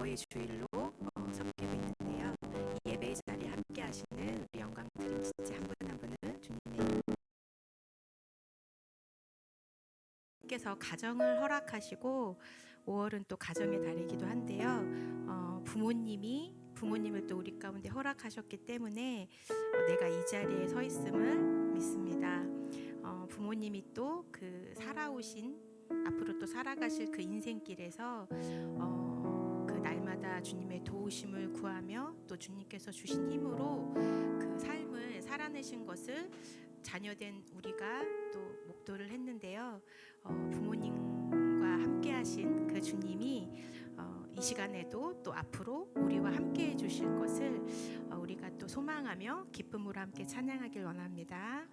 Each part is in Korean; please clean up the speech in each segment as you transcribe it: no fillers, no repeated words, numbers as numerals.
과거의 주일로 섬기고 있는데요. 이 예배의 자리에 함께 하시는 우리 영광 드림 지체 한 분 한 분을 주님의 께서 가정을 허락하시고 5월은 또 가정의 달이기도 한데요. 부모님을 또 우리 가운데 허락하셨기 때문에 내가 이 자리에 서 있음을 믿습니다. 부모님이 또 그 살아오신 앞으로 또 살아가실 그 인생길에서 그 날마다 주님의 도우심을 구하며 또 주님께서 주신 힘으로 그 삶을 살아내신 것을 자녀된 우리가 또 목도를 했는데요. 부모님과 함께 하신 그 주님이 이 시간에도 또 앞으로 우리와 함께 해주실 것을 우리가 또 소망하며 기쁨으로 함께 찬양하길 원합니다.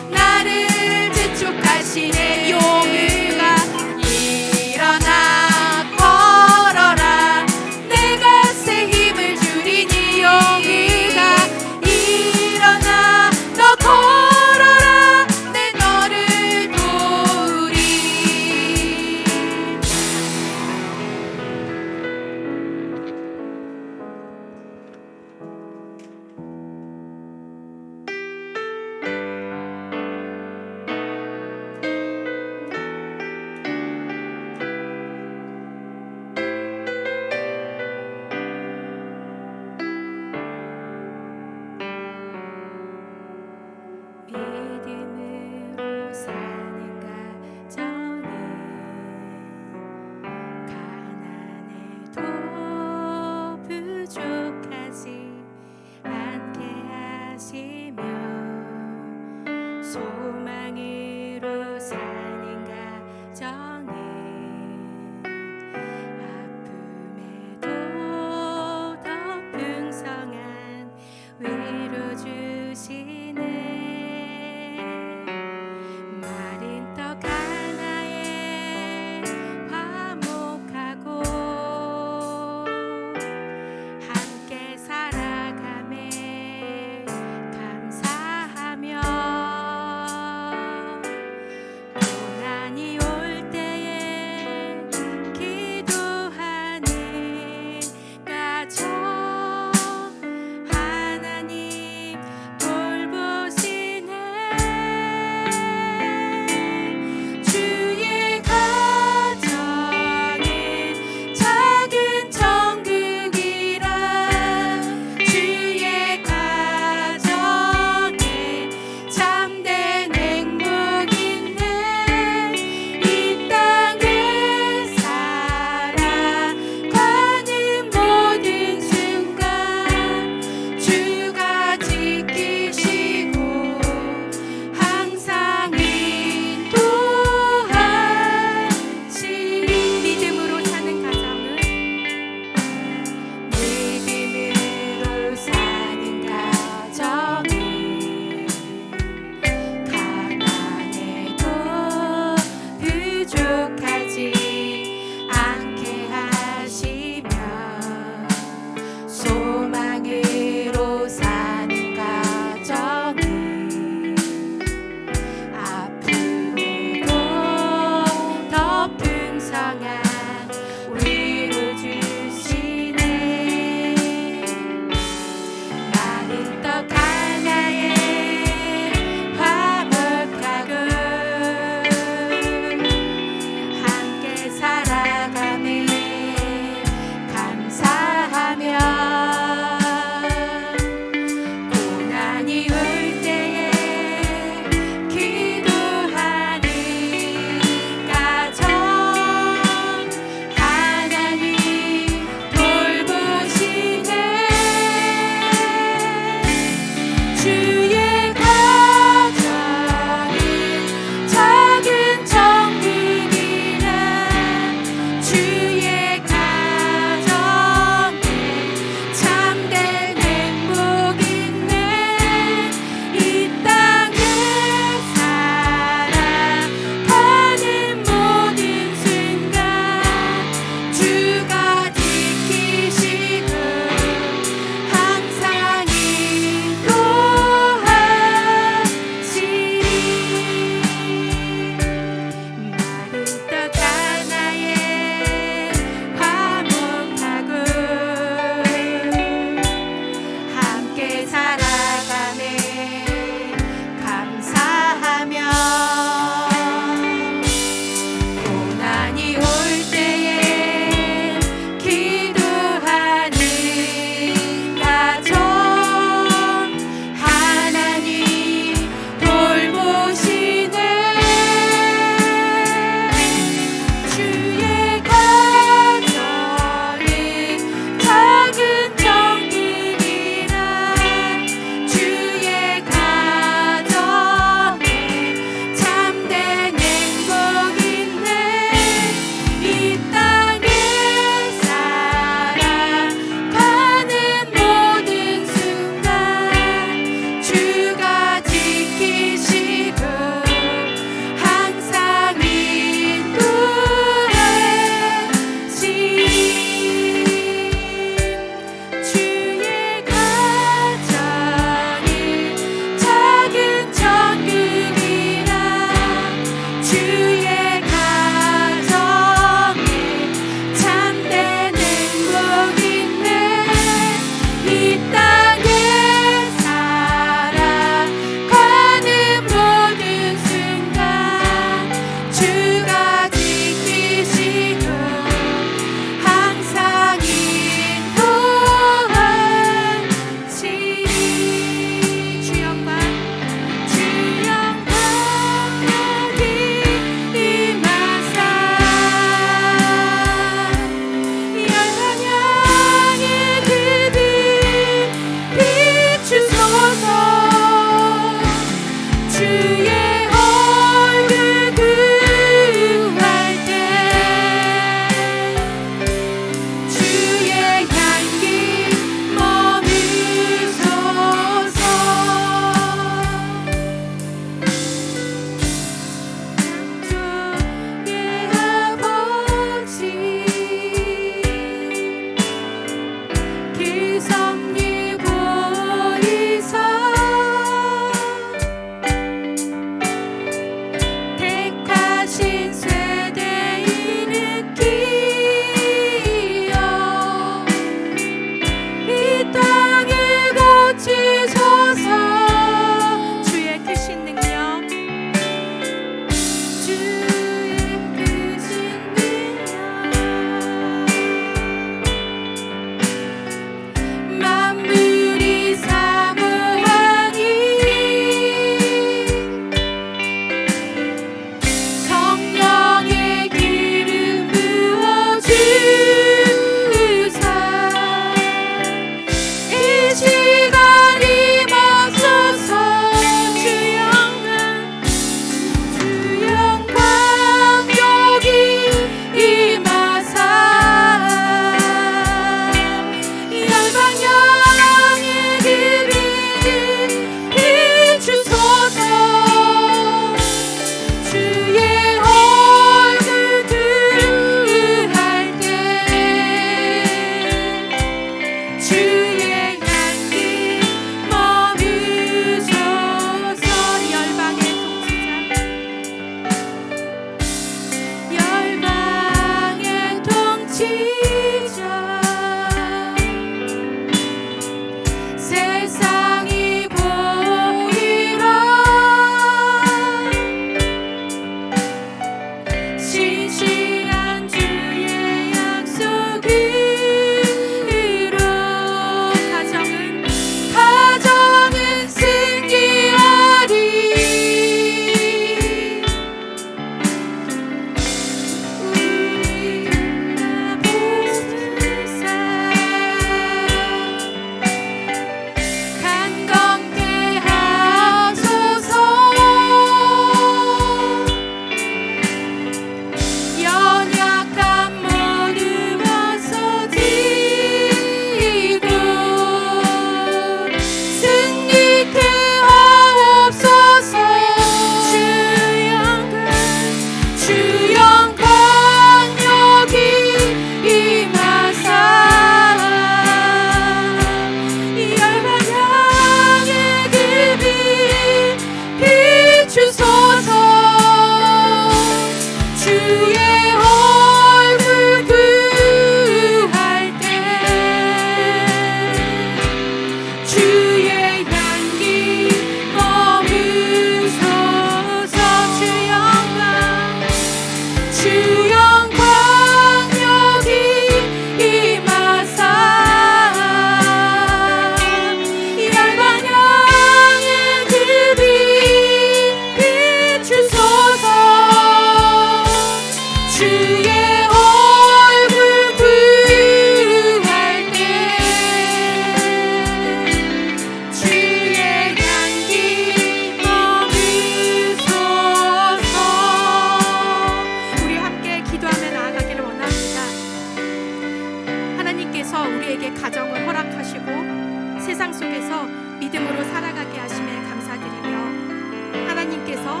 하나님께서 우리에게 가정을 허락하시고 세상 속에서 믿음으로 살아가게 하심에 감사드리며, 하나님께서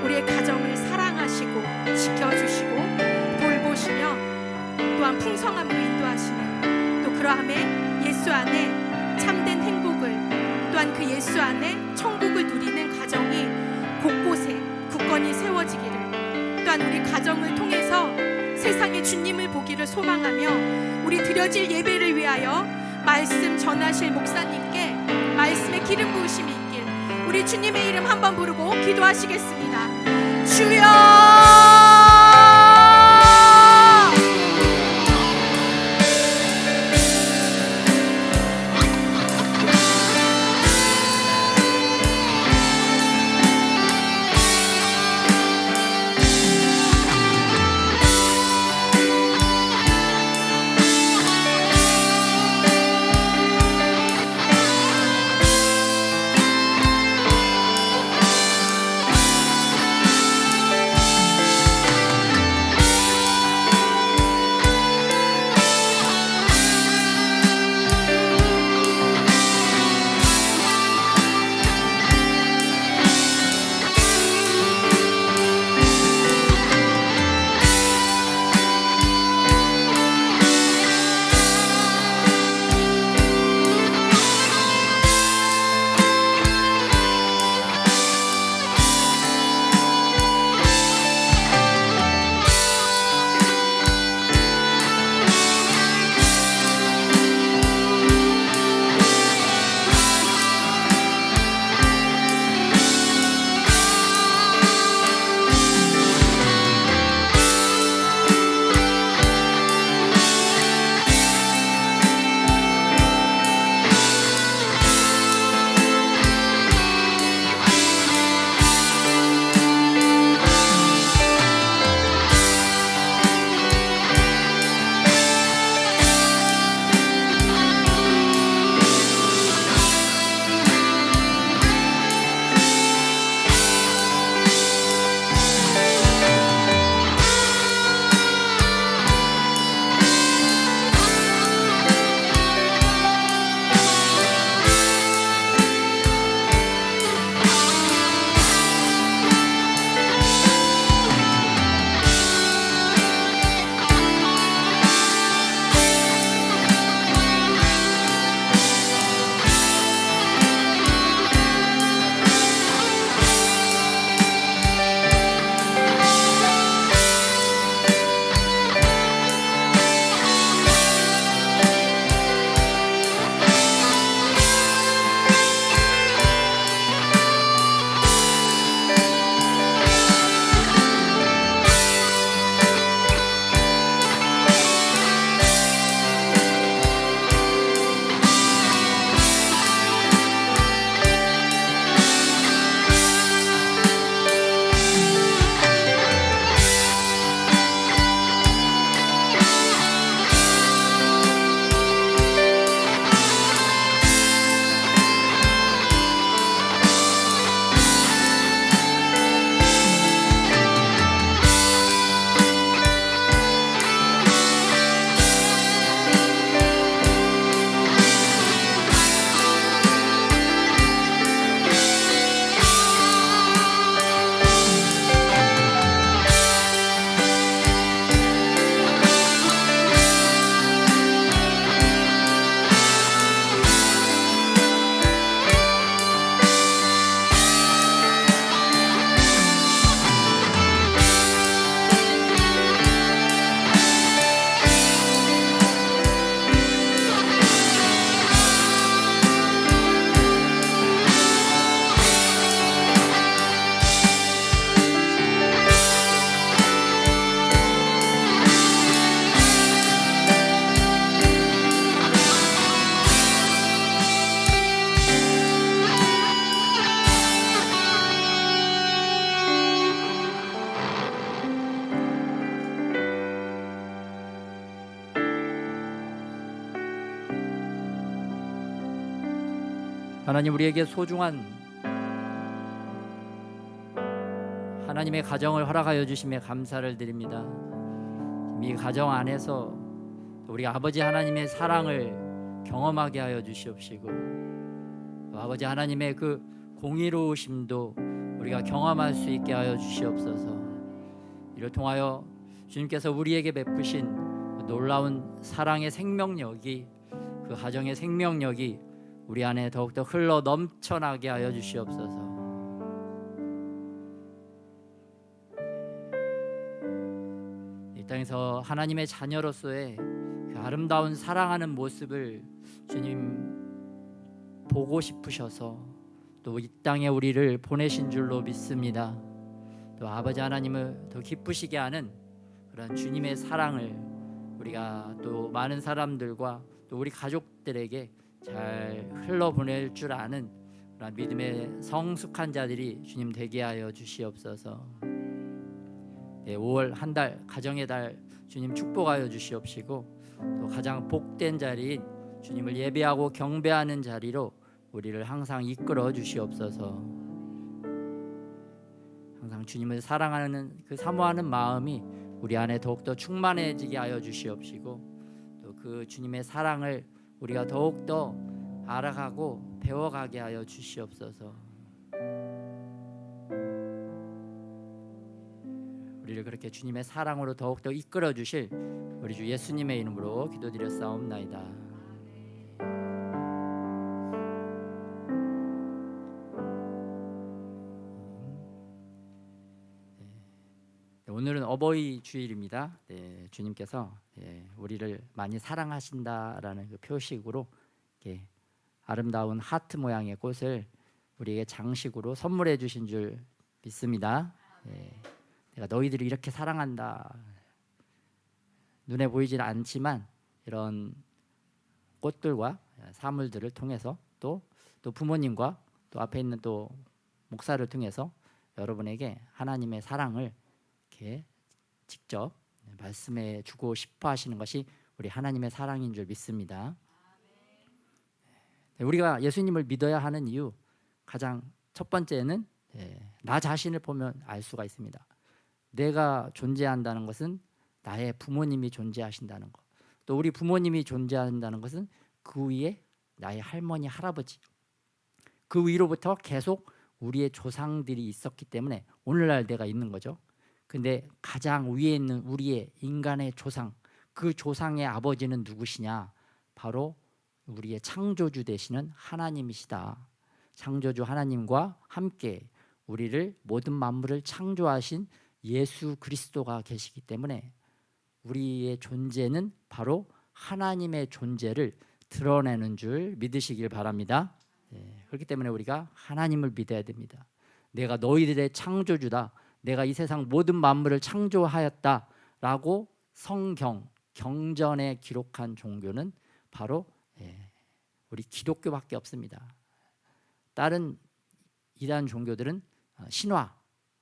우리의 가정을 사랑하시고 지켜주시고 돌보시며 또한 풍성함으로 인도하시는, 또 그러함에 예수 안에 참된 행복을, 또한 그 예수 안에 천국을 누리는 가정이 곳곳에 굳건히 세워지기를, 또한 우리 가정을 통해서 세상의 주님을 보기를 소망하며, 우리 드려질 예배를 위하여 말씀 전하실 목사님께 말씀의 기름 부으심이 있길 우리 주님의 이름 한번 부르고 기도하시겠습니다. 주여! 하나님, 우리에게 소중한 하나님의 가정을 허락하여 주심에 감사를 드립니다. 이 가정 안에서 우리가 아버지 하나님의 사랑을 경험하게 하여 주시옵시고, 또 아버지 하나님의 그 공의로우심도 우리가 경험할 수 있게 하여 주시옵소서. 이를 통하여 주님께서 우리에게 베푸신 놀라운 사랑의 생명력이, 그 가정의 생명력이 우리 안에 더욱더 흘러 넘쳐나게 하여 주시옵소서. 이 땅에서 하나님의 자녀로서의 그 아름다운 사랑하는 모습을 주님 보고 싶으셔서 또 이 땅에 우리를 보내신 줄로 믿습니다. 또 아버지 하나님을 더 기쁘시게 하는 그런 주님의 사랑을 우리가 또 많은 사람들과 또 우리 가족들에게 잘 흘러보낼 줄 아는 그런 믿음의 성숙한 자들이 주님 되게 하여 주시옵소서. 5월 한 달 가정의 달 주님 축복하여 주시옵시고, 또 가장 복된 자리인 주님을 예배하고 경배하는 자리로 우리를 항상 이끌어 주시옵소서. 항상 주님을 사랑하는 그 사모하는 마음이 우리 안에 더욱더 충만해지게 하여 주시옵시고, 또 그 주님의 사랑을 우리가 더욱더 알아가고 배워가게 하여 주시옵소서. 우리를 그렇게 주님의 사랑으로 더욱더 이끌어 주실 우리 주 예수님의 이름으로 기도드렸사옵나이다. 오늘은 어버이 주일입니다. 주님께서 우리를 많이 사랑하신다라는 그 표식으로 이렇게 아름다운 하트 모양의 꽃을 우리에게 장식으로 선물해 주신 줄 믿습니다. 내가 너희들을 이렇게 사랑한다. 눈에 보이지는 않지만 이런 꽃들과 사물들을 통해서 또 부모님과 또 앞에 있는 또 목사를 통해서 여러분에게 하나님의 사랑을 이렇게 직접 말씀해 주고 싶어 하시는 것이 우리 하나님의 사랑인 줄 믿습니다. 우리가 예수님을 믿어야 하는 이유, 가장 첫 번째는 나 자신을 보면 알 수가 있습니다. 내가 존재한다는 것은 나의 부모님이 존재하신다는 것, 또 우리 부모님이 존재한다는 것은 그 위에 나의 할머니, 할아버지, 그 위로부터 계속 우리의 조상들이 있었기 때문에 오늘날 내가 있는 거죠. 근데 가장 위에 있는 우리의 인간의 조상, 그 조상의 아버지는 누구시냐? 바로 우리의 창조주 되시는 하나님이시다. 창조주 하나님과 함께 우리를 모든 만물을 창조하신 예수 그리스도가 계시기 때문에 우리의 존재는 바로 하나님의 존재를 드러내는 줄 믿으시길 바랍니다. 그렇기 때문에 우리가 하나님을 믿어야 됩니다. 내가 너희들의 창조주다, 내가 이 세상 모든 만물을 창조하였다라고 성경, 경전에 기록한 종교는 바로 우리 기독교밖에 없습니다. 다른 이단 종교들은 신화,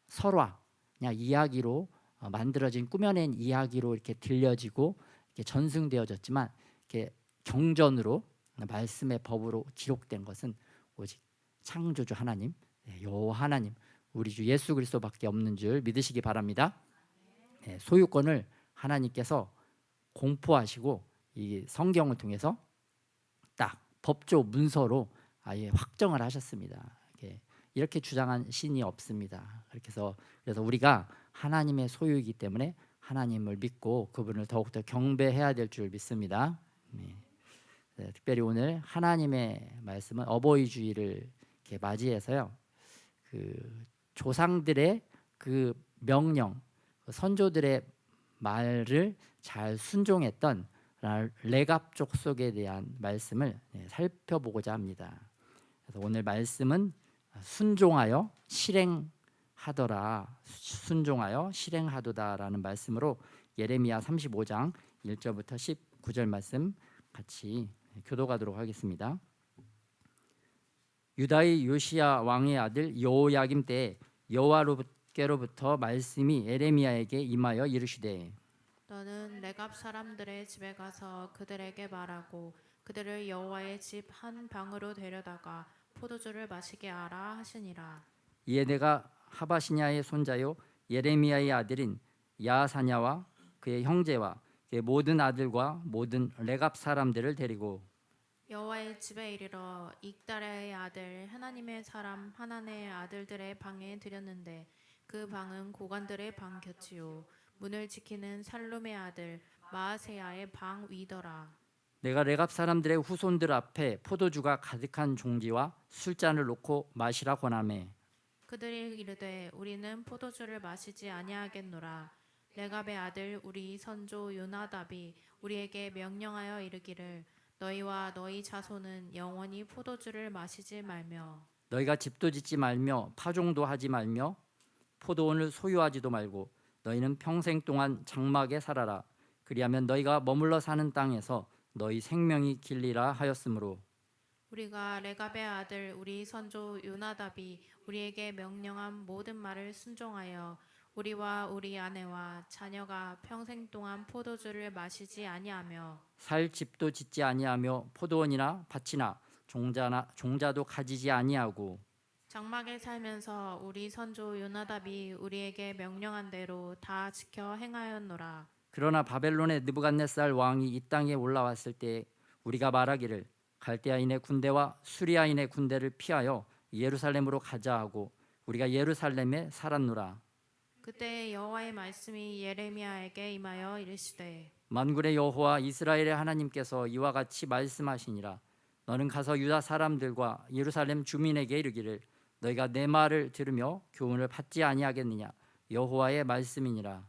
설화, 그냥 이야기로 만들어진 꾸며낸 이야기로 이렇게 들려지고 이렇게 전승되어졌지만, 이렇게 경전으로 말씀의 법으로 기록된 것은 오직 창조주 하나님, 여호와 하나님, 우리 주 예수 그리스도밖에 없는 줄 믿으시기 바랍니다. 소유권을 하나님께서 공포하시고 이 성경을 통해서 딱 법조 문서로 아예 확정을 하셨습니다. 이렇게 주장한 신이 없습니다. 그래서 우리가 하나님의 소유이기 때문에 하나님을 믿고 그분을 더욱더 경배해야 될 줄 믿습니다. 특별히 오늘 하나님의 말씀은 어버이 주일을 이렇게 맞이해서요, 그 조상들의 그 명령, 선조들의 말을 잘 순종했던 레갑 족속에 대한 말씀을 살펴보고자 합니다. 그래서 오늘 말씀은 순종하여 실행하더라, 순종하여 실행하도다라는 말씀으로 예레미야 35장 1절부터 19절 말씀 같이 교도하도록 하겠습니다. 유다의 요시야 왕의 아들 여호야김 때에 여호와께로부터 말씀이 예레미야에게 임하여 이르시되, 너는 레갑 사람들의 집에 가서 그들에게 말하고 그들을 여호와의 집 한 방으로 데려다가 포도주를 마시게 하라 하시니라. 이에 내가 하바시냐의 손자요 예레미야의 아들인 야사냐와 그의 형제와 그의 모든 아들과 모든 레갑 사람들을 데리고 여호와의 집에 이르러 익다랴의 아들 하나님의 사람 하나네의 아들들의 방에 들였는데 그 방은 고관들의 방 곁이요 문을 지키는 살룸의 아들 마아세야의 방 위더라. 내가 레갑 사람들의 후손들 앞에 포도주가 가득한 종지와 술잔을 놓고 마시라 권하매 그들이 이르되 우리는 포도주를 마시지 아니하겠노라. 레갑의 아들 우리 선조 요나답이 우리에게 명령하여 이르기를 너희와 너희 자손은 영원히 포도주를 마시지 말며 너희가 집도 짓지 말며 파종도 하지 말며 포도원을 소유하지도 말고 너희는 평생 동안 장막에 살아라. 그리하면 너희가 머물러 사는 땅에서 너희 생명이 길리라 하였으므로 우리가 레갑의 아들 우리 선조 요나답이 우리에게 명령한 모든 말을 순종하여 우리와 우리 아내와 자녀가 평생 동안 포도주를 마시지 아니하며 살 집도 짓지 아니하며 포도원이나 밭이나 종자도 가지지 아니하고 장막에 살면서 우리 선조 요나답이 우리에게 명령한 대로 다 지켜 행하였노라. 그러나 바벨론의 느부갓네살 왕이 이 땅에 올라왔을 때 우리가 말하기를 갈대아인의 군대와 수리아인의 군대를 피하여 예루살렘으로 가자 하고 우리가 예루살렘에 살았노라. 그때 여호와의 말씀이 예레미야에게 임하여 이르시되 만군의 여호와 이스라엘의 하나님께서 이와 같이 말씀하시니라. 너는 가서 유다 사람들과 예루살렘 주민에게 이르기를 너희가 내 말을 들으며 교훈을 받지 아니하겠느냐. 여호와의 말씀이니라.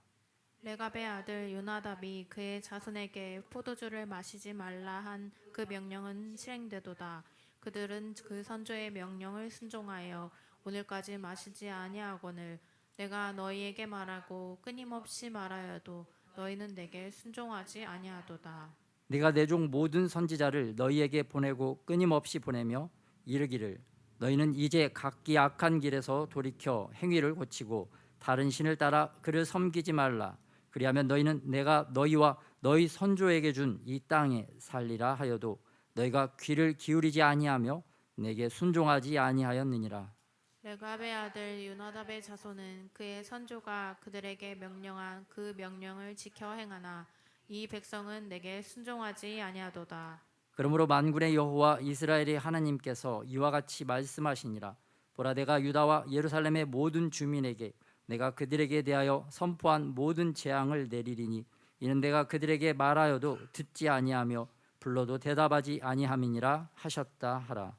레갑의 아들 요나답이 그의 자손에게 포도주를 마시지 말라 한 그 명령은 실행되도다. 그들은 그 선조의 명령을 순종하여 오늘까지 마시지 아니하거늘 내가 너희에게 말하고 끊임없이 말하여도 너희는 내게 순종하지 아니하도다. 내가 내 종 모든 선지자를 너희에게 보내고 끊임없이 보내며 이르기를 너희는 이제 각기 악한 길에서 돌이켜 행위를 고치고 다른 신을 따라 그를 섬기지 말라. 그리하면 너희는 내가 너희와 너희 선조에게 준 이 땅에 살리라 하여도 너희가 귀를 기울이지 아니하며 내게 순종하지 아니하였느니라. 레갑의 아들 요나답의 자손은 그의 선조가 그들에게 명령한 그 명령을 지켜 행하나 이 백성은 내게 순종하지 아니하도다. 그러므로 만군의 여호와 이스라엘의 하나님께서 이와 같이 말씀하시니라. 보라 내가 유다와 예루살렘의 모든 주민에게 내가 그들에게 대하여 선포한 모든 재앙을 내리리니 이는 내가 그들에게 말하여도 듣지 아니하며 불러도 대답하지 아니함이니라 하셨다 하라.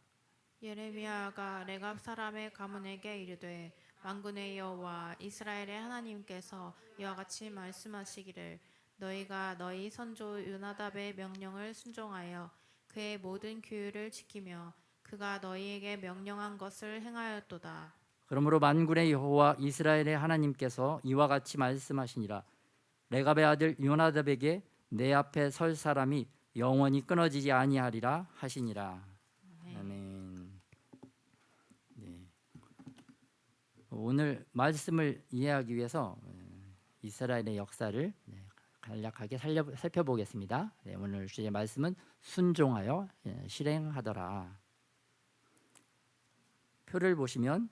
예레미야가 레갑 사람의 가문에게 이르되 만군의 여호와 이스라엘의 하나님께서 이와 같이 말씀하시기를 너희가 너희 선조 요나답의 명령을 순종하여 그의 모든 규율을 지키며 그가 너희에게 명령한 것을 행하였도다. 그러므로 만군의 여호와 이스라엘의 하나님께서 이와 같이 말씀하시니라. 레갑의 아들 요나답에게 내 앞에 설 사람이 영원히 끊어지지 아니하리라 하시니라. 아멘. 네. 오늘 말씀을 이해하기 위해서 이스라엘의 역사를 간략하게 살펴보겠습니다. 네, 오늘 주제 말씀은 순종하여 실행하더라. 표를 보시면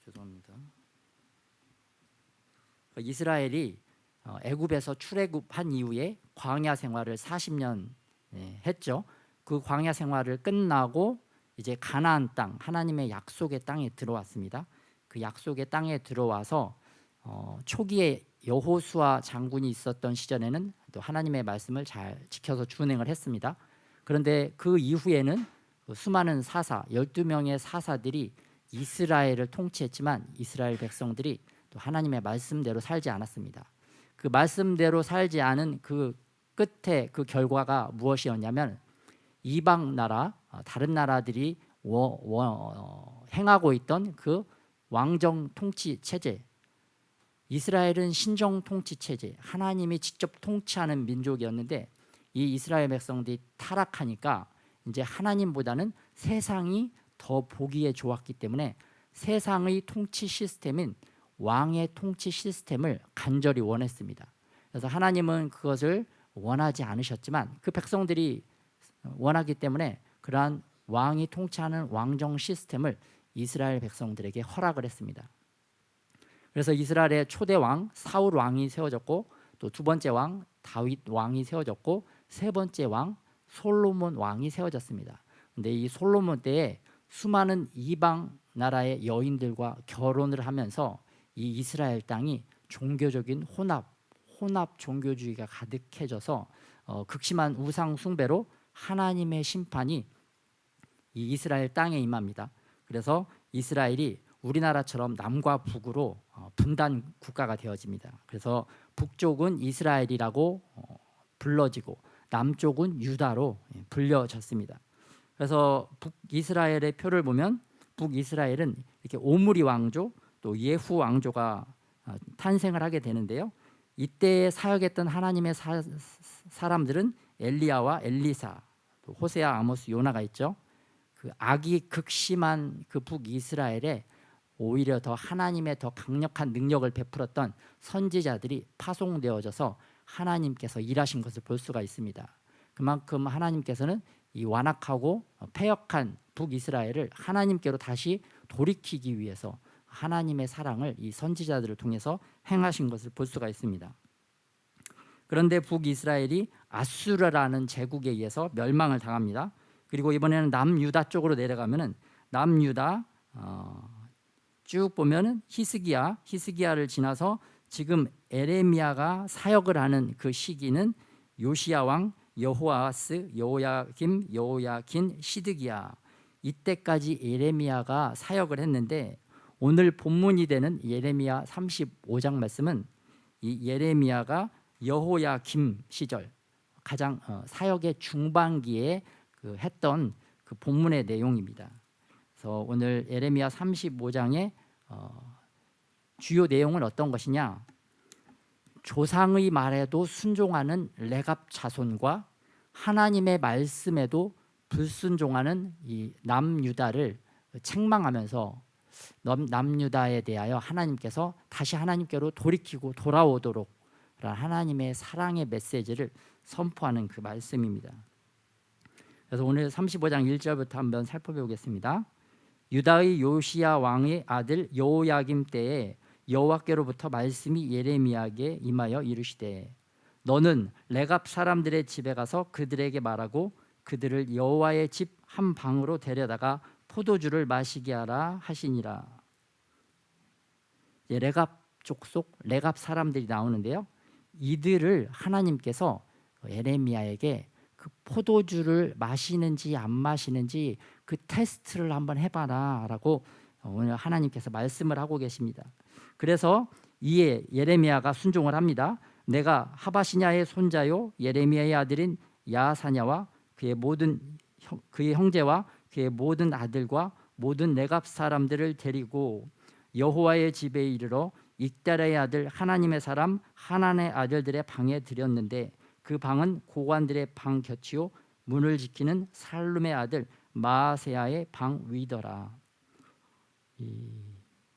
죄송합니다. 이스라엘이 애굽에서 출애굽한 이후에 광야 생활을 40년 했죠. 그 광야 생활을 끝나고 이제 가나안 땅, 하나님의 약속의 땅에 들어왔습니다. 그 약속의 땅에 들어와서 초기에 여호수아 장군이 있었던 시절에는 또 하나님의 말씀을 잘 지켜서 준행을 했습니다. 그런데 그 이후에는 수많은 사사, 12명의 사사들이 이스라엘을 통치했지만 이스라엘 백성들이 또 하나님의 말씀대로 살지 않았습니다. 그 말씀대로 살지 않은 그 끝에 그 결과가 무엇이었냐면 이방 나라, 다른 나라들이 행하고 있던 그 왕정 통치 체제, 이스라엘은 신정 통치 체제, 하나님이 직접 통치하는 민족이었는데 이 이스라엘 백성들이 타락하니까 이제 하나님보다는 세상이 더 보기에 좋았기 때문에 세상의 통치 시스템인 왕의 통치 시스템을 간절히 원했습니다. 그래서 하나님은 그것을 원하지 않으셨지만 그 백성들이 원하기 때문에 그러한 왕이 통치하는 왕정 시스템을 이스라엘 백성들에게 허락을 했습니다. 그래서 이스라엘의 초대 왕 사울 왕이 세워졌고, 또 두 번째 왕 다윗 왕이 세워졌고, 세 번째 왕 솔로몬 왕이 세워졌습니다. 근데 이 솔로몬 때에 수많은 이방 나라의 여인들과 결혼을 하면서 이 이스라엘 땅이 종교적인 혼합 종교주의가 가득해져서 극심한 우상 숭배로 하나님의 심판이 이 이스라엘 땅에 임합니다. 그래서 이스라엘이 우리나라처럼 남과 북으로 분단 국가가 되어집니다. 그래서 북쪽은 이스라엘이라고 불러지고 남쪽은 유다로 불려졌습니다. 그래서 북이스라엘의 표를 보면 북이스라엘은 이렇게 오므리 왕조 또 예후 왕조가 탄생을 하게 되는데요. 이때 사역했던 하나님의 사람들은 엘리야와 엘리사, 또 호세아, 아모스, 요나가 있죠. 그 악이 극심한 그 북이스라엘에 오히려 더 하나님의 더 강력한 능력을 베풀었던 선지자들이 파송되어져서 하나님께서 일하신 것을 볼 수가 있습니다. 그만큼 하나님께서는 이 완악하고 패역한 북이스라엘을 하나님께로 다시 돌이키기 위해서 하나님의 사랑을 이 선지자들을 통해서 행하신 것을 볼 수가 있습니다. 그런데 북이스라엘이 아수르라는 제국에 의해서 멸망을 당합니다. 그리고 이번에는 남유다 쪽으로 내려가면은 남유다 쭉 보면은 히스기야를 지나서 지금 에레미야가 사역을 하는 그 시기는 요시야 왕, 여호아스, 여호야김, 여호야킨, 시드기야, 이때까지 예레미야가 사역을 했는데, 오늘 본문이 되는 예레미야 35장 말씀은 이 예레미야가 여호야김 시절 가장 사역의 중반기에 했던 그 본문의 내용입니다. 그래서 오늘 예레미야 35장의 주요 내용은 어떤 것이냐? 조상의 말에도 순종하는 레갑 자손과 하나님의 말씀에도 불순종하는 이 남유다를 책망하면서 남유다에 대하여 하나님께서 다시 하나님께로 돌이키고 돌아오도록 하나님의 사랑의 메시지를 선포하는 그 말씀입니다. 그래서 오늘 35장 1절부터 한번 살펴보겠습니다. 유다의 요시야 왕의 아들 여호야김 때에 여호와께로부터 말씀이 예레미야에게 임하여 이르시되, 너는 레갑 사람들의 집에 가서 그들에게 말하고 그들을 여호와의 집 한 방으로 데려다가 포도주를 마시게 하라 하시니라. 레갑 족속 레갑 사람들이 나오는데요. 이들을 하나님께서 예레미야에게 그 포도주를 마시는지 안 마시는지 그 테스트를 한번 해봐라라고 오늘 하나님께서 말씀을 하고 계십니다. 그래서 이에 예레미야가 순종을 합니다. 내가 하바시냐의 손자요 예레미야의 아들인 야사냐와 그의 형제와 그의 모든 아들과 모든 레갑 사람들을 데리고 여호와의 집에 이르러 익달의 아들 하나님의 사람 하난의 아들들의 방에 들였는데, 그 방은 고관들의 방 곁이요 문을 지키는 살룸의 아들 마아세야의 방 위더라. 이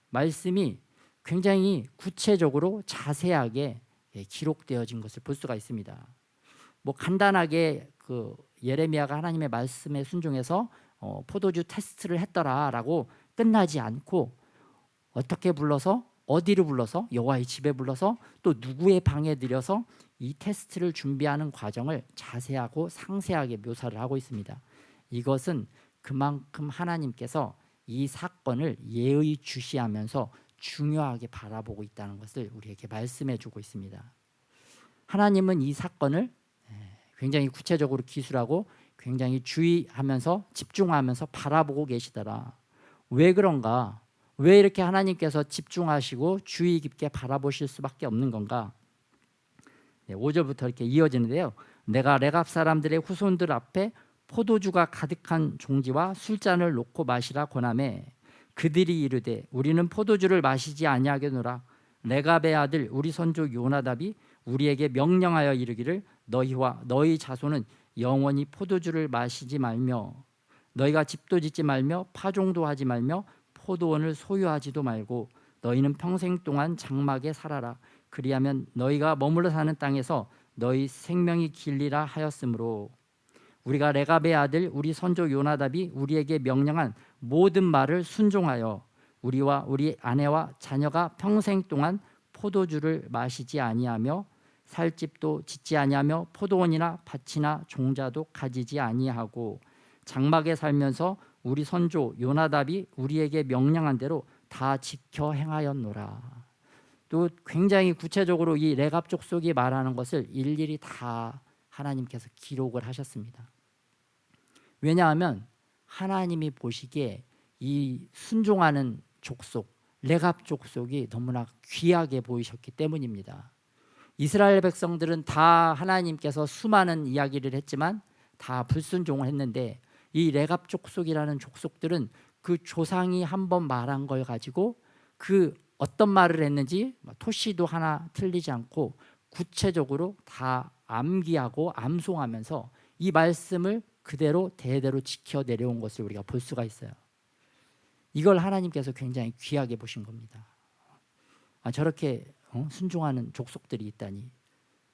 말씀이 굉장히 구체적으로 자세하게 기록되어진 것을 볼 수가 있습니다. 뭐 간단하게 그 예레미야가 하나님의 말씀에 순종해서 포도주 테스트를 했더라라고 끝나지 않고, 어떻게 불러서 어디로 불러서 여호와의 집에 불러서 또 누구의 방에 들여서 이 테스트를 준비하는 과정을 자세하고 상세하게 묘사를 하고 있습니다. 이것은 그만큼 하나님께서 이 사건을 예의주시하면서 중요하게 바라보고 있다는 것을 우리에게 말씀해 주고 있습니다. 하나님은 이 사건을 굉장히 구체적으로 기술하고 굉장히 주의하면서 집중하면서 바라보고 계시더라. 왜 그런가? 왜 이렇게 하나님께서 집중하시고 주의 깊게 바라보실 수밖에 없는 건가? 5절부터 이렇게 이어지는데요. 내가 레갑 사람들의 후손들 앞에 포도주가 가득한 종지와 술잔을 놓고 마시라 권하매, 그들이 이르되 우리는 포도주를 마시지 아니하겠노라. 레갑의 아들 우리 선조 요나답이 우리에게 명령하여 이르기를, 너희와 너희 자손은 영원히 포도주를 마시지 말며 너희가 집도 짓지 말며 파종도 하지 말며 포도원을 소유하지도 말고 너희는 평생 동안 장막에 살아라. 그리하면 너희가 머물러 사는 땅에서 너희 생명이 길리라 하였으므로, 우리가 레갑의 아들 우리 선조 요나답이 우리에게 명령한 모든 말을 순종하여 우리와 우리 아내와 자녀가 평생 동안 포도주를 마시지 아니하며 살 집도 짓지 아니하며 포도원이나 밭이나 종자도 가지지 아니하고 장막에 살면서 우리 선조 요나답이 우리에게 명령한 대로 다 지켜 행하였노라. 또 굉장히 구체적으로 이 레갑 족속이 말하는 것을 일일이 다 하나님께서 기록을 하셨습니다. 왜냐하면 하나님이 보시기에 이 순종하는 족속, 레갑 족속이 너무나 귀하게 보이셨기 때문입니다. 이스라엘 백성들은 다 하나님께서 수많은 이야기를 했지만 다 불순종을 했는데 이 레갑 족속이라는 족속들은 그 조상이 한번 말한 걸 가지고 그 어떤 말을 했는지 토시도 하나 틀리지 않고 구체적으로 다 암기하고 암송하면서 이 말씀을 그대로 대대로 지켜 내려온 것을 우리가 볼 수가 있어요. 이걸 하나님께서 굉장히 귀하게 보신 겁니다. 저렇게 순종하는 족속들이 있다니,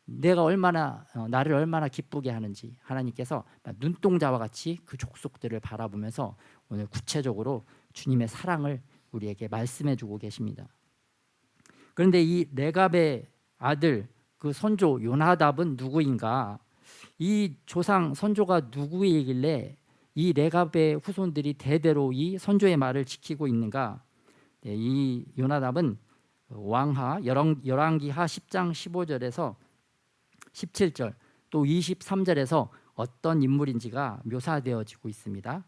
내가 얼마나 나를 얼마나 기쁘게 하는지 하나님께서 눈동자와 같이 그 족속들을 바라보면서 오늘 구체적으로 주님의 사랑을 우리에게 말씀해 주고 계십니다. 그런데 이 레갑의 아들 그 선조 요나답은 누구인가? 이 조상 선조가 누구이길래 이 레갑의 후손들이 대대로 이 선조의 말을 지키고 있는가? 이 요나답은 왕하 열왕기하 10장 15절에서 17절 또 23절에서 어떤 인물인지가 묘사되어지고 있습니다.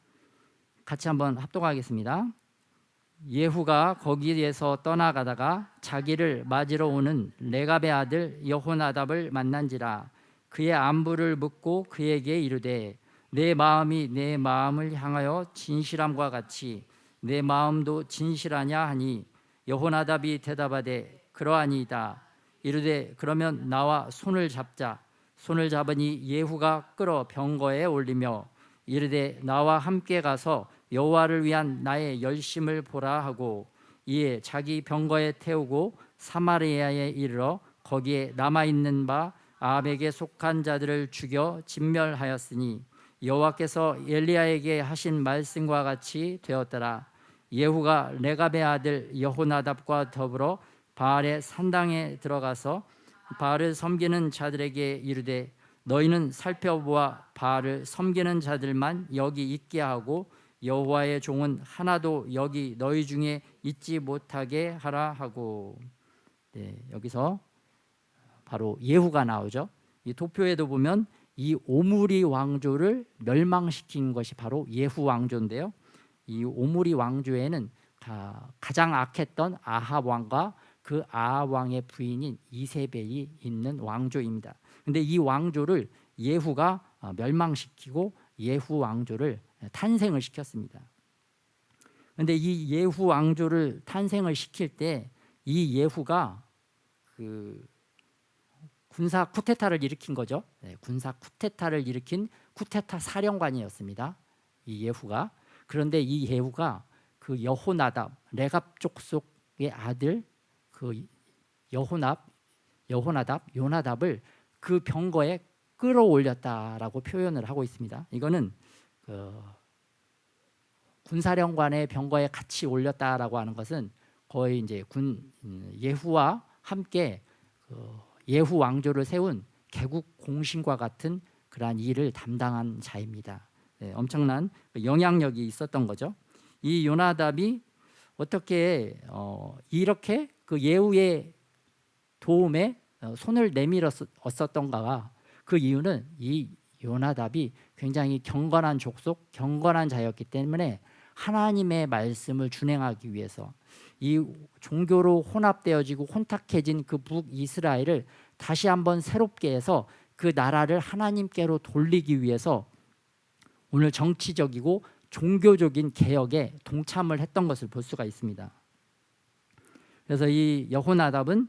같이 한번 합독하겠습니다. 예후가 거기에서 떠나가다가 자기를 맞으러 오는 레갑의 아들 여호나답을 만난지라. 그의 안부를 묻고 그에게 이르되 내 마음이 내 마음을 향하여 진실함과 같이 내 마음도 진실하냐 하니 여호나답이 대답하되 그러하니이다. 이르되 그러면 나와 손을 잡자. 손을 잡으니 예후가 끌어 병거에 올리며 이르되 나와 함께 가서 여호와를 위한 나의 열심을 보라 하고 이에 자기 병거에 태우고 사마리아에 이르러 거기에 남아있는 바 아합에게 속한 자들을 죽여 진멸하였으니 여호와께서 엘리야에게 하신 말씀과 같이 되었더라. 예후가 레갑의 아들 여호나답과 더불어 바알의 산당에 들어가서 바알을 섬기는 자들에게 이르되 너희는 살펴보아 바알을 섬기는 자들만 여기 있게 하고 여호와의 종은 하나도 여기 너희 중에 있지 못하게 하라 하고. 여기서 바로 예후가 나오죠. 이 도표에도 보면 이 오므리 왕조를 멸망시킨 것이 바로 예후 왕조인데요. 이 오므리 왕조에는 가장 악했던 아합 왕과 그 아합 왕의 부인인 이세벨이 있는 왕조입니다. 그런데 이 왕조를 예후가 멸망시키고 예후 왕조를 탄생을 시켰습니다. 그런데 이 예후 왕조를 탄생을 시킬 때 이 예후가 그 군사 쿠데타를 일으킨 거죠. 군사 쿠데타를 일으킨 쿠데타 사령관이었습니다. 이 예후가. 그런데 이 예후가 그 여호나답 레갑 족속의 아들 그 요나답을 그 병거에 끌어올렸다라고 표현을 하고 있습니다. 이거는 군사령관의 병거에 같이 올렸다라고 하는 것은 거의 이제 예후와 함께 예후 왕조를 세운 개국 공신과 같은 그러한 일을 담당한 자입니다. 엄청난 영향력이 있었던 거죠. 이 요나답이 어떻게 이렇게 그 예후의 도움에 손을 내밀었었던가가, 그 이유는 이 요나답이 굉장히 경건한 족속, 경건한 자였기 때문에 하나님의 말씀을 준행하기 위해서 이 종교로 혼합되어지고 혼탁해진 그 북이스라엘을 다시 한번 새롭게 해서 그 나라를 하나님께로 돌리기 위해서 오늘 정치적이고 종교적인 개혁에 동참을 했던 것을 볼 수가 있습니다. 그래서 이 여호나답은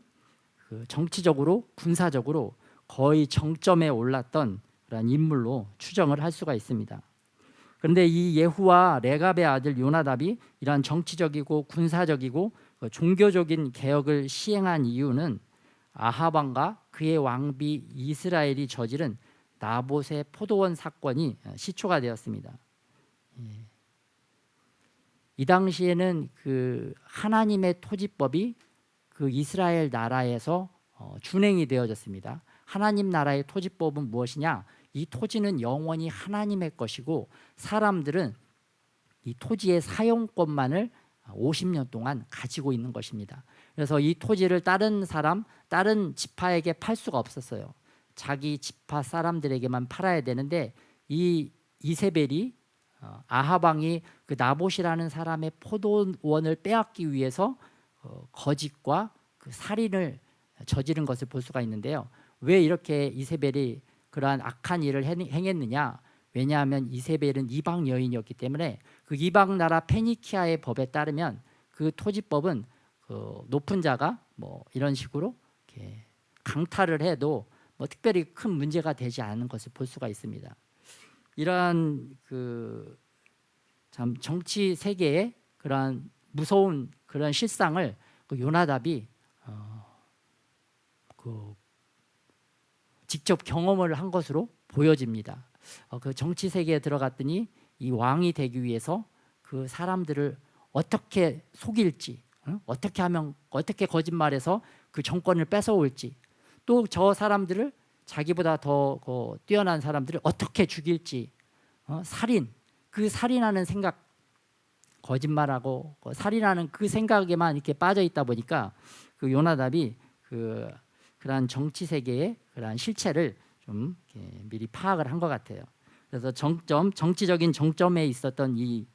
그 정치적으로 군사적으로 거의 정점에 올랐던 그런 인물로 추정을 할 수가 있습니다. 그런데 이 예후와 레갑의 아들 요나답이 이러한 정치적이고 군사적이고 종교적인 개혁을 시행한 이유는 아합 왕과 그의 왕비 이스라엘이 저지른 나봇의 포도원 사건이 시초가 되었습니다. 이 당시에는 그 하나님의 토지법이 그 이스라엘 나라에서 준행이 되어졌습니다. 하나님 나라의 토지법은 무엇이냐? 이 토지는 영원히 하나님의 것이고 사람들은 이 토지의 사용권만을 50년 동안 가지고 있는 것입니다. 그래서 이 토지를 다른 사람, 다른 지파에게 팔 수가 없었어요. 자기 지파 사람들에게만 팔아야 되는데 이 이세벨이 아합 왕이 그 나봇이라는 사람의 포도원을 빼앗기 위해서 거짓과 그 살인을 저지른 것을 볼 수가 있는데요. 왜 이렇게 이세벨이 그러한 악한 일을 행했느냐? 왜냐하면 이세벨은 이방 여인이었기 때문에 그 이방 나라 페니키아의 법에 따르면 그 토지법은 그 높은 자가 뭐 이런 식으로 이렇게 강탈을 해도 뭐 특별히 큰 문제가 되지 않은 것을 볼 수가 있습니다. 이러한 그 참 정치 세계의 그러한 무서운 그런 실상을 그 요나답이 그 직접 경험을 한 것으로 보여집니다. 그 정치 세계에 들어갔더니 이 왕이 되기 위해서 그 사람들을 어떻게 속일지, 어떻게 하면 어떻게 거짓말해서 그 정권을 뺏어올지, 또 저 사람들을 자기보다 더 뛰어난 사람들을 어떻게 죽일지, 살인, 그 살인하는 생각, 거짓말하고 살인하는 그 생각에만 이렇게 빠져 있다 보니까 그 요나답이 그러한 정치 세계의 그러한 실체를 좀 미리 파악을 한 것 같아요. 그래서 정치적인 정점에 있었던 이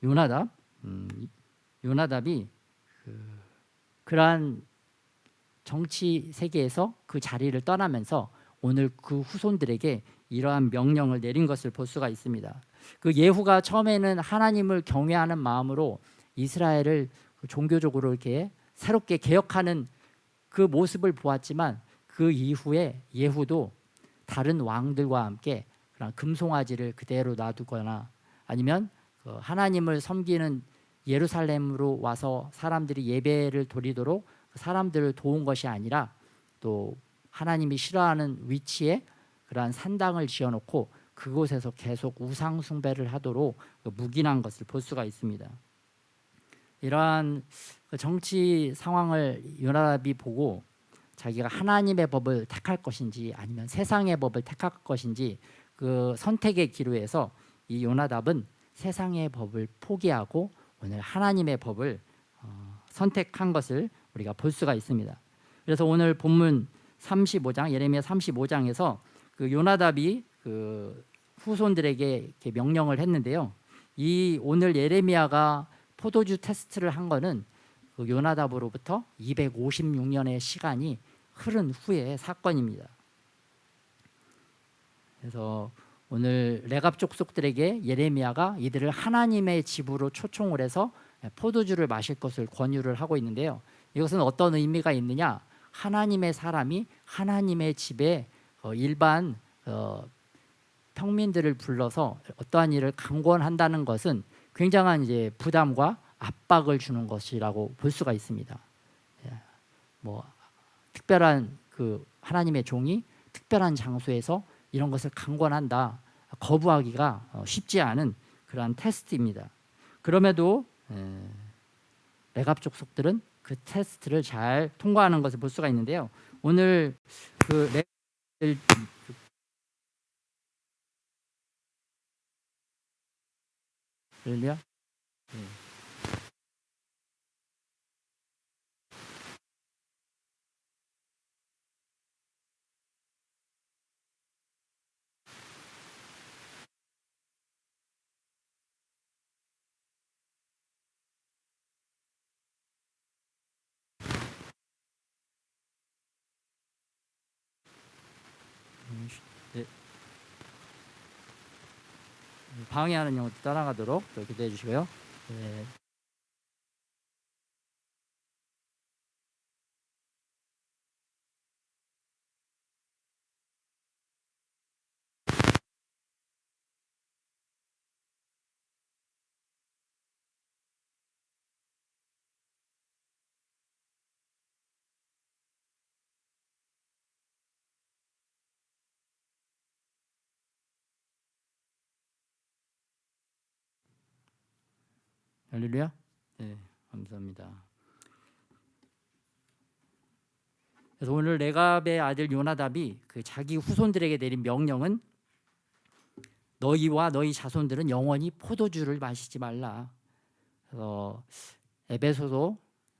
요나답, 요나답이 그러한 정치 세계에서 그 자리를 떠나면서 오늘 그 후손들에게 이러한 명령을 내린 것을 볼 수가 있습니다. 그 예후가 처음에는 하나님을 경외하는 마음으로 이스라엘을 종교적으로 이렇게 새롭게 개혁하는 그 모습을 보았지만 그 이후에 예후도 다른 왕들과 함께 그런 금송아지를 그대로 놔두거나 아니면 그 하나님을 섬기는 예루살렘으로 와서 사람들이 예배를 드리도록 사람들을 도운 것이 아니라 또 하나님이 싫어하는 위치에 그러한 산당을 지어놓고 그곳에서 계속 우상 숭배를 하도록 묵인한 것을 볼 수가 있습니다. 이러한 정치 상황을 요나답이 보고 자기가 하나님의 법을 택할 것인지 아니면 세상의 법을 택할 것인지 그 선택의 기로에서 이 요나답은 세상의 법을 포기하고 오늘 하나님의 법을 선택한 것을 우리가 볼 수가 있습니다. 그래서 오늘 본문 35장 예레미야 35장에서 그 요나답이 그 후손들에게 이렇게 명령을 했는데요. 이 오늘 예레미야가 포도주 테스트를 한 거는 그 요나답으로부터 256년의 시간이 흐른 후의 사건입니다. 그래서 오늘 레갑 족속들에게 예레미야가 이들을 하나님의 집으로 초청을 해서 포도주를 마실 것을 권유를 하고 있는데요. 이것은 어떤 의미가 있느냐? 하나님의 사람이 하나님의 집에 일반 평민들을 불러서 어떠한 일을 강권한다는 것은 굉장한 이제 부담과 압박을 주는 것이라고 볼 수가 있습니다. 뭐 특별한 그 하나님의 종이 특별한 장소에서 이런 것을 강권한다, 거부하기가 쉽지 않은 그러한 테스트입니다. 그럼에도 레갑 족속들은 그 테스트를 잘 통과하는 것을 볼 수가 있는데요. 오늘 그 레갑들 방해하는 영혼 따라가도록 기도해 주시고요. 네. 할렐루야. 네, 감사합니다. 그래서 오늘 레갑의 아들 요나답이 그 자기 후손들에게 내린 명령은 너희와 너희 자손들은 영원히 포도주를 마시지 말라. 그래서 에베소서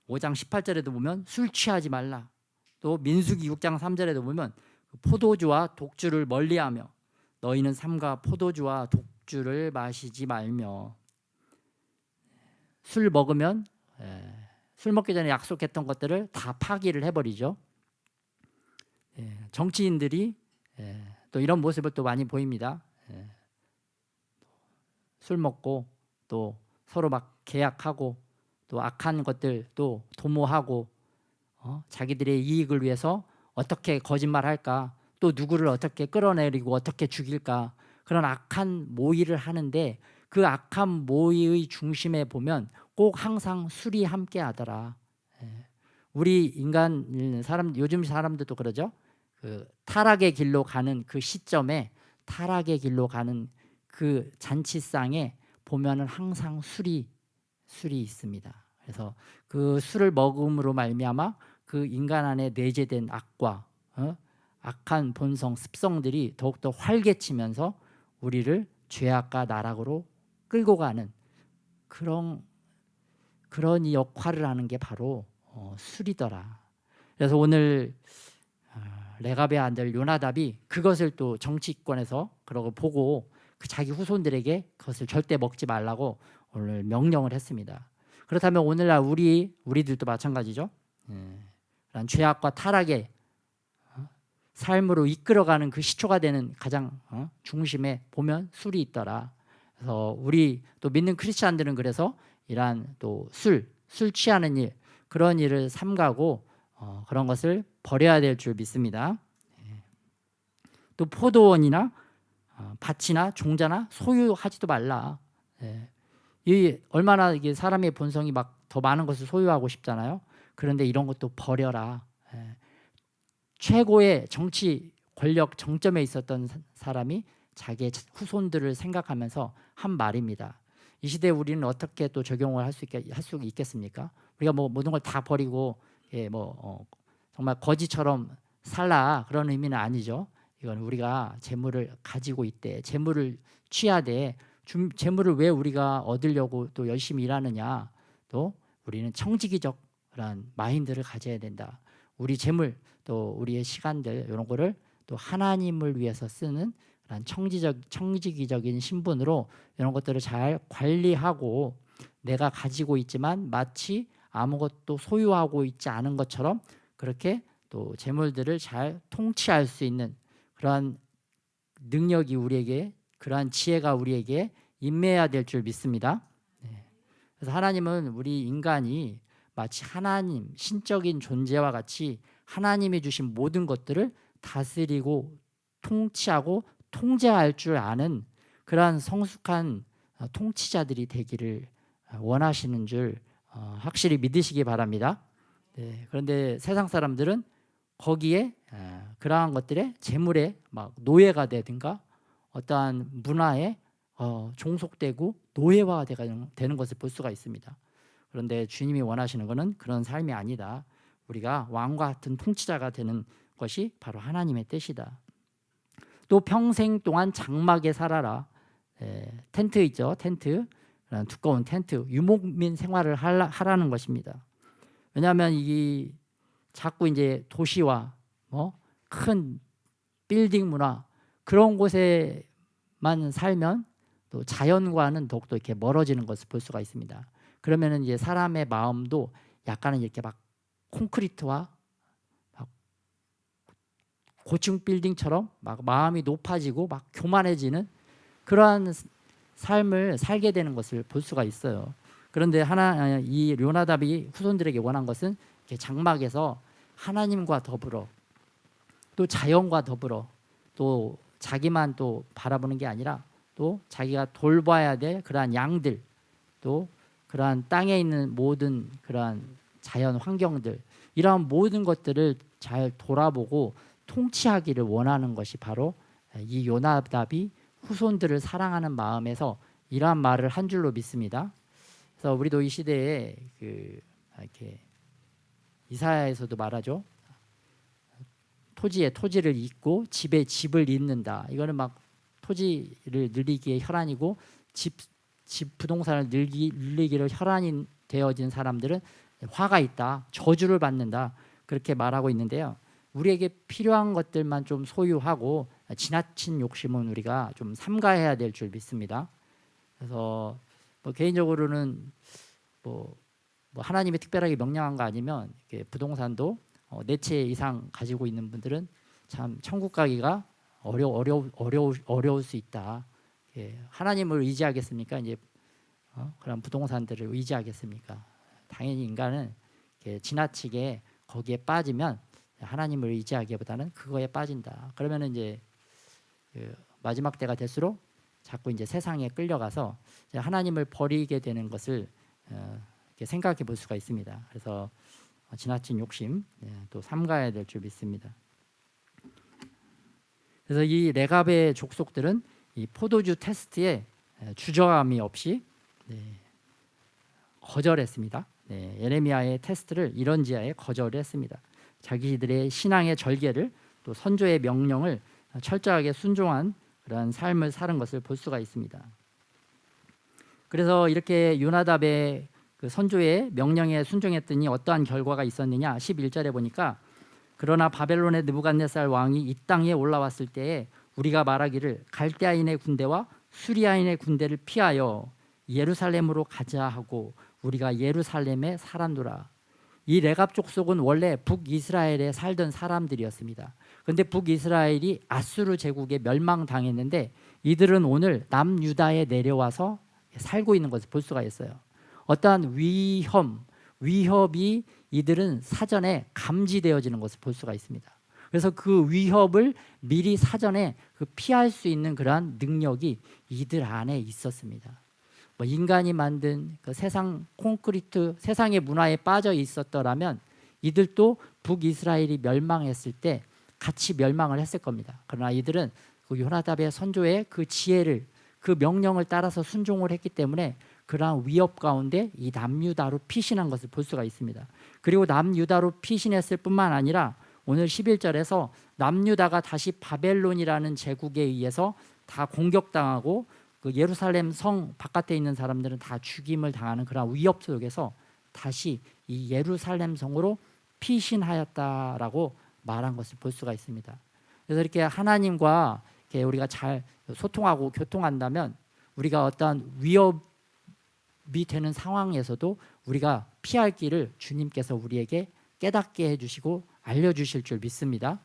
5장 18절에도 보면 술 취하지 말라. 또 민수기 6장 3절에도 보면 포도주와 독주를 멀리하며 너희는 삼가 포도주와 독주를 마시지 말며. 술 먹으면 술 먹기 전에 약속했던 것들을 다 파기를 해버리죠. 정치인들이 또 이런 모습을 또 많이 보입니다. 술 먹고 또 서로 막 계약하고 또 악한 것들 또 도모하고 자기들의 이익을 위해서 어떻게 거짓말할까, 또 누구를 어떻게 끌어내리고 어떻게 죽일까, 그런 악한 모의를 하는데 그 악한 모의의 중심에 보면 꼭 항상 술이 함께 하더라. 우리 인간 사람, 요즘 사람들도 그러죠. 그 타락의 길로 가는 그 시점에, 타락의 길로 가는 그 잔치상에 보면은 항상 술이 있습니다. 그래서 그 술을 먹음으로 말미암아 그 인간 안에 내재된 악과 악한 본성, 습성들이 더욱더 활개치면서 우리를 죄악과 나락으로 끌고 가는 그런 이 역할을 하는 게 바로 술이더라. 그래서 오늘 레갑의 아들 요나답이 그것을 또 정치권에서 그러고 보고 그 자기 후손들에게 그것을 절대 먹지 말라고 오늘 명령을 했습니다. 그렇다면 오늘날 우리들도 마찬가지죠. 그런 죄악과 타락의 삶으로 이끌어가는 그 시초가 되는 가장 중심에 보면 술이 있더라. 그래서 우리 또 믿는 크리스찬들은 그래서 이러한 또 술 취하는 일, 그런 일을 삼가고 그런 것을 버려야 될 줄 믿습니다. 또 포도원이나 밭이나 종자나 소유하지도 말라. 이 얼마나 이게 사람의 본성이 막 더 많은 것을 소유하고 싶잖아요. 그런데 이런 것도 버려라. 최고의 정치 권력 정점에 있었던 사람이 자기의 후손들을 생각하면서 한 말입니다. 이 시대에 우리는 어떻게 또 적용을 할 수 있겠습니까? 우리가 뭐 모든 걸 다 버리고 정말 거지처럼 살라, 그런 의미는 아니죠. 이건 우리가 재물을 가지고 있대, 재물을 취하되 재물을 왜 우리가 얻으려고 또 열심히 일하느냐. 또 우리는 청지기적 그런 마인드를 가져야 된다. 우리 재물 또 우리의 시간들 이런 거를 또 하나님을 위해서 쓰는 그런 청지기적인 신분으로 이런 것들을 잘 관리하고, 내가 가지고 있지만 마치 아무것도 소유하고 있지 않은 것처럼 그렇게 또 재물들을 잘 통치할 수 있는 그러한 능력이 우리에게, 그러한 지혜가 우리에게 임해야 될 줄 믿습니다. 그래서 하나님은 우리 인간이 마치 하나님, 신적인 존재와 같이 하나님이 주신 모든 것들을 다스리고 통치하고 통제할 줄 아는 그러한 성숙한 통치자들이 되기를 원하시는 줄 확실히 믿으시기 바랍니다. 그런데 세상 사람들은 거기에 그러한 것들에 재물에 막 노예가 되든가 어떠한 문화에 종속되고 노예화가 되는 것을 볼 수가 있습니다. 그런데 주님이 원하시는 것은 그런 삶이 아니다. 우리가 왕과 같은 통치자가 되는 것이 바로 하나님의 뜻이다. 또 평생 동안 장막에 살아라. 텐트 있죠, 텐트. 두꺼운 텐트, 유목민 생활을 하라는 것입니다. 왜냐하면 이 자꾸 이제 도시와 큰 빌딩 문화 그런 곳에만 살면 또 자연과는 더욱더 이렇게 멀어지는 것을 볼 수가 있습니다. 그러면은 이제 사람의 마음도 약간은 이렇게 막 콘크리트와 막 고층 빌딩처럼 막 마음이 높아지고 막 교만해지는 그러한 삶을 살게 되는 것을 볼 수가 있어요. 그런데 이 요나답이 후손들에게 원한 것은 이렇게 장막에서 하나님과 더불어 또 자연과 더불어 또 자기만 또 바라보는 게 아니라 또 자기가 돌봐야 될 그러한 양들, 또 그러한 땅에 있는 모든 그러한 자연 환경들, 이러한 모든 것들을 잘 돌아보고 통치하기를 원하는 것이 바로 이 요나답이 후손들을 사랑하는 마음에서 이러한 말을 한 줄로 믿습니다. 그래서 우리도 이 시대에 이렇게 이사야에서도 말하죠. 토지에 토지를 잇고 집에 집을 잇는다. 이거는 막 토지를 늘리기에 혈안이고 집 부동산을 늘리기를 혈안이 되어진 사람들은 화가 있다, 저주를 받는다, 그렇게 말하고 있는데요. 우리에게 필요한 것들만 좀 소유하고 지나친 욕심은 우리가 좀 삼가해야 될 줄 믿습니다. 그래서 개인적으로는 하나님이 특별하게 명령한 거 아니면 부동산도 4채 이상 가지고 있는 분들은 참 천국 가기가 어려울 수 있다. 하나님을 의지하겠습니까? 이제 그런 부동산들을 의지하겠습니까? 당연히 인간은 지나치게 거기에 빠지면 하나님을 의지하기보다는 그거에 빠진다. 그러면 이제 마지막 때가 될수록 자꾸 이제 세상에 끌려가서 이제 하나님을 버리게 되는 것을 이렇게 생각해 볼 수가 있습니다. 그래서 지나친 욕심 또 삼가야 될 줄 믿습니다. 그래서 이 레갑의 족속들은 이 포도주 테스트에 주저함이 없이 거절했습니다. 예레미야의 테스트를 이런지하에 거절했습니다. 자기들의 신앙의 절개를 또 선조의 명령을 철저하게 순종한 그런 삶을 사는 것을 볼 수가 있습니다. 그래서 이렇게 요나답의 그 선조의 명령에 순종했더니 어떠한 결과가 있었느냐? 11절에 보니까 그러나 바벨론의 느부갓네살 왕이 이 땅에 올라왔을 때에 우리가 말하기를 갈대아인의 군대와 수리아인의 군대를 피하여 예루살렘으로 가자 하고 우리가 예루살렘에 살았노라. 이 레갑 족속은 원래 북이스라엘에 살던 사람들이었습니다. 그런데 북이스라엘이 아수르 제국에 멸망당했는데 이들은 오늘 남유다에 내려와서 살고 있는 것을 볼 수가 있어요. 어떠한 위협이 이들은 사전에 감지되어지는 것을 볼 수가 있습니다. 그래서 그 위협을 미리 사전에 피할 수 있는 그러한 능력이 이들 안에 있었습니다. 인간이 만든 그 세상 콘크리트 세상의 문화에 빠져 있었더라면 이들도 북이스라엘이 멸망했을 때 같이 멸망을 했을 겁니다. 그러나 이들은 그 요나답의 선조의 그 지혜를 그 명령을 따라서 순종을 했기 때문에 그러한 위협 가운데 이 남유다로 피신한 것을 볼 수가 있습니다. 그리고 남유다로 피신했을 뿐만 아니라 오늘 11절에서 남유다가 다시 바벨론이라는 제국에 의해서 다 공격당하고 그 예루살렘 성 바깥에 있는 사람들은 다 죽임을 당하는 그런 위협 속에서 다시 이 예루살렘 성으로 피신하였다라고 말한 것을 볼 수가 있습니다. 그래서 이렇게 하나님과 이렇게 우리가 잘 소통하고 교통한다면 우리가 어떠한 위협이 되는 상황에서도 우리가 피할 길을 주님께서 우리에게 깨닫게 해주시고 알려주실 줄 믿습니다.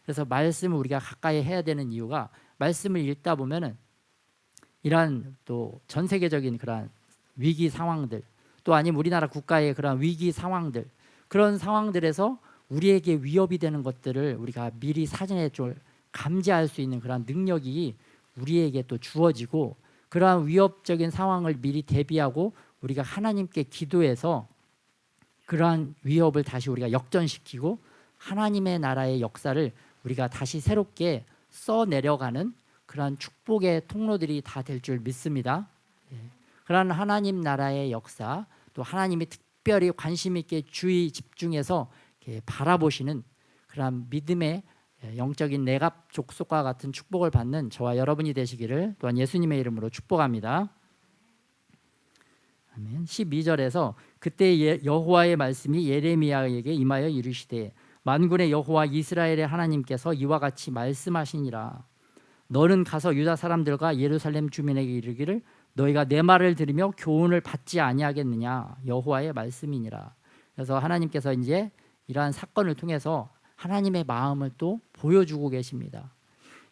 그래서 말씀을 우리가 가까이 해야 되는 이유가 말씀을 읽다 보면은 이러한 또 전 세계적인 그러한 위기 상황들 또 아니면 우리나라 국가의 그러한 위기 상황들 그런 상황들에서 우리에게 위협이 되는 것들을 우리가 미리 사전에 좀 감지할 수 있는 그러한 능력이 우리에게 또 주어지고 그러한 위협적인 상황을 미리 대비하고 우리가 하나님께 기도해서 그러한 위협을 다시 우리가 역전시키고 하나님의 나라의 역사를 우리가 다시 새롭게 써내려가는 그러한 축복의 통로들이 다 될 줄 믿습니다. 그러한 하나님 나라의 역사 또 하나님이 특별히 관심 있게 주의 집중해서 바라보시는 그러한 믿음의 영적인 레갑 족속과 같은 축복을 받는 저와 여러분이 되시기를 또한 예수님의 이름으로 축복합니다. 아멘. 12절에서 그때 여호와의 말씀이 예레미야에게 임하여 이르시되 만군의 여호와 이스라엘의 하나님께서 이와 같이 말씀하시니라. 너는 가서 유다 사람들과 예루살렘 주민에게 이르기를 너희가 내 말을 들으며 교훈을 받지 아니하겠느냐 여호와의 말씀이니라. 그래서 하나님께서 이제 이러한 사건을 통해서 하나님의 마음을 또 보여주고 계십니다.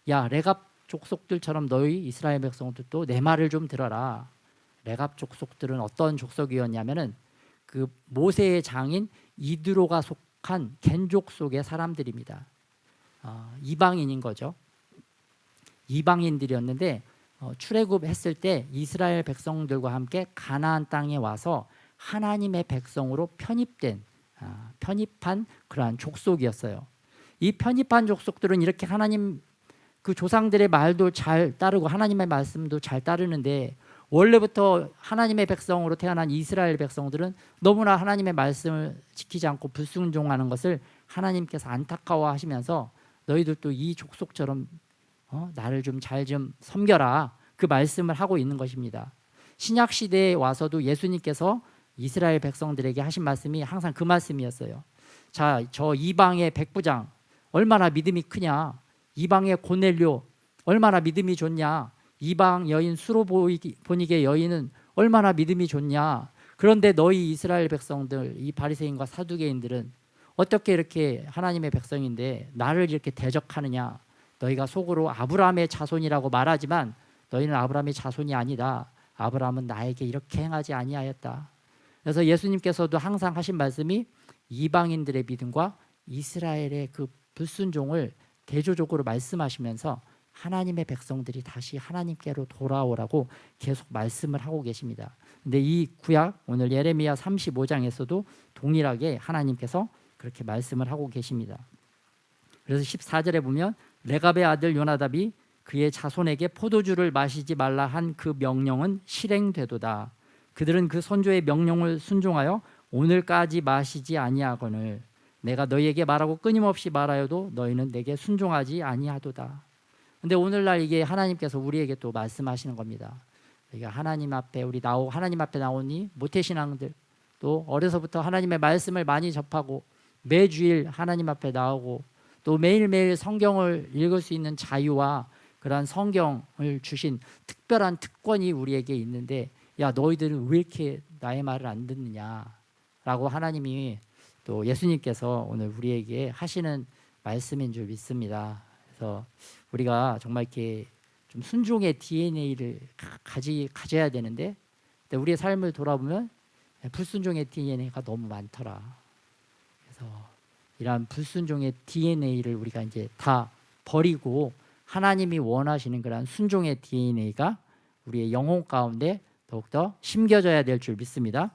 야 레갑 족속들처럼 너희 이스라엘 백성들도 내 말을 좀 들어라. 레갑 족속들은 어떤 족속이었냐면은 그 모세의 장인 이드로가 속한 겐족 속의 사람들입니다. 이방인인 거죠. 이방인들이었는데 출애굽했을 때 이스라엘 백성들과 함께 가나안 땅에 와서 하나님의 백성으로 편입한 그러한 족속이었어요. 이 편입한 족속들은 이렇게 하나님 그 조상들의 말도 잘 따르고 하나님의 말씀도 잘 따르는데 원래부터 하나님의 백성으로 태어난 이스라엘 백성들은 너무나 하나님의 말씀을 지키지 않고 불순종하는 것을 하나님께서 안타까워하시면서 너희들도 이 족속처럼 나를 좀 잘 좀 섬겨라, 그 말씀을 하고 있는 것입니다. 신약 시대에 와서도 예수님께서 이스라엘 백성들에게 하신 말씀이 항상 그 말씀이었어요. 자, 저 이방의 백부장 얼마나 믿음이 크냐, 이방의 고넬료 얼마나 믿음이 좋냐, 이방 여인 수로보니게 여인은 얼마나 믿음이 좋냐. 그런데 너희 이스라엘 백성들, 이 바리새인과 사두개인들은 어떻게 이렇게 하나님의 백성인데 나를 이렇게 대적하느냐. 너희가 속으로 아브라함의 자손이라고 말하지만 너희는 아브라함의 자손이 아니다. 아브라함은 나에게 이렇게 행하지 아니하였다. 그래서 예수님께서도 항상 하신 말씀이 이방인들의 믿음과 이스라엘의 그 불순종을 대조적으로 말씀하시면서 하나님의 백성들이 다시 하나님께로 돌아오라고 계속 말씀을 하고 계십니다. 근데 이 구약 오늘 예레미야 35장에서도 동일하게 하나님께서 그렇게 말씀을 하고 계십니다. 그래서 14절에 보면 레갑의 아들 요나답이 그의 자손에게 포도주를 마시지 말라 한 그 명령은 실행되도다. 그들은 그 선조의 명령을 순종하여 오늘까지 마시지 아니하거늘 내가 너희에게 말하고 끊임없이 말하여도 너희는 내게 순종하지 아니하도다. 근데 오늘날 이게 하나님께서 우리에게 또 말씀하시는 겁니다. 우리가 하나님 앞에 하나님 앞에 나오니 모태신앙들, 또 어려서부터 하나님의 말씀을 많이 접하고 매주일 하나님 앞에 나오고 또 매일매일 성경을 읽을 수 있는 자유와 그러한 성경을 주신 특별한 특권이 우리에게 있는데, 야 너희들은 왜 이렇게 나의 말을 안 듣느냐라고 하나님이 또 예수님께서 오늘 우리에게 하시는 말씀인 줄 믿습니다. 그래서 우리가 정말 이렇게 좀 순종의 DNA를 가져야 되는데 우리의 삶을 돌아보면 불순종의 DNA가 너무 많더라. 그래서 이러한 불순종의 DNA를 우리가 이제 다 버리고 하나님이 원하시는 그런 순종의 DNA가 우리의 영혼 가운데 더욱더 심겨져야 될 줄 믿습니다.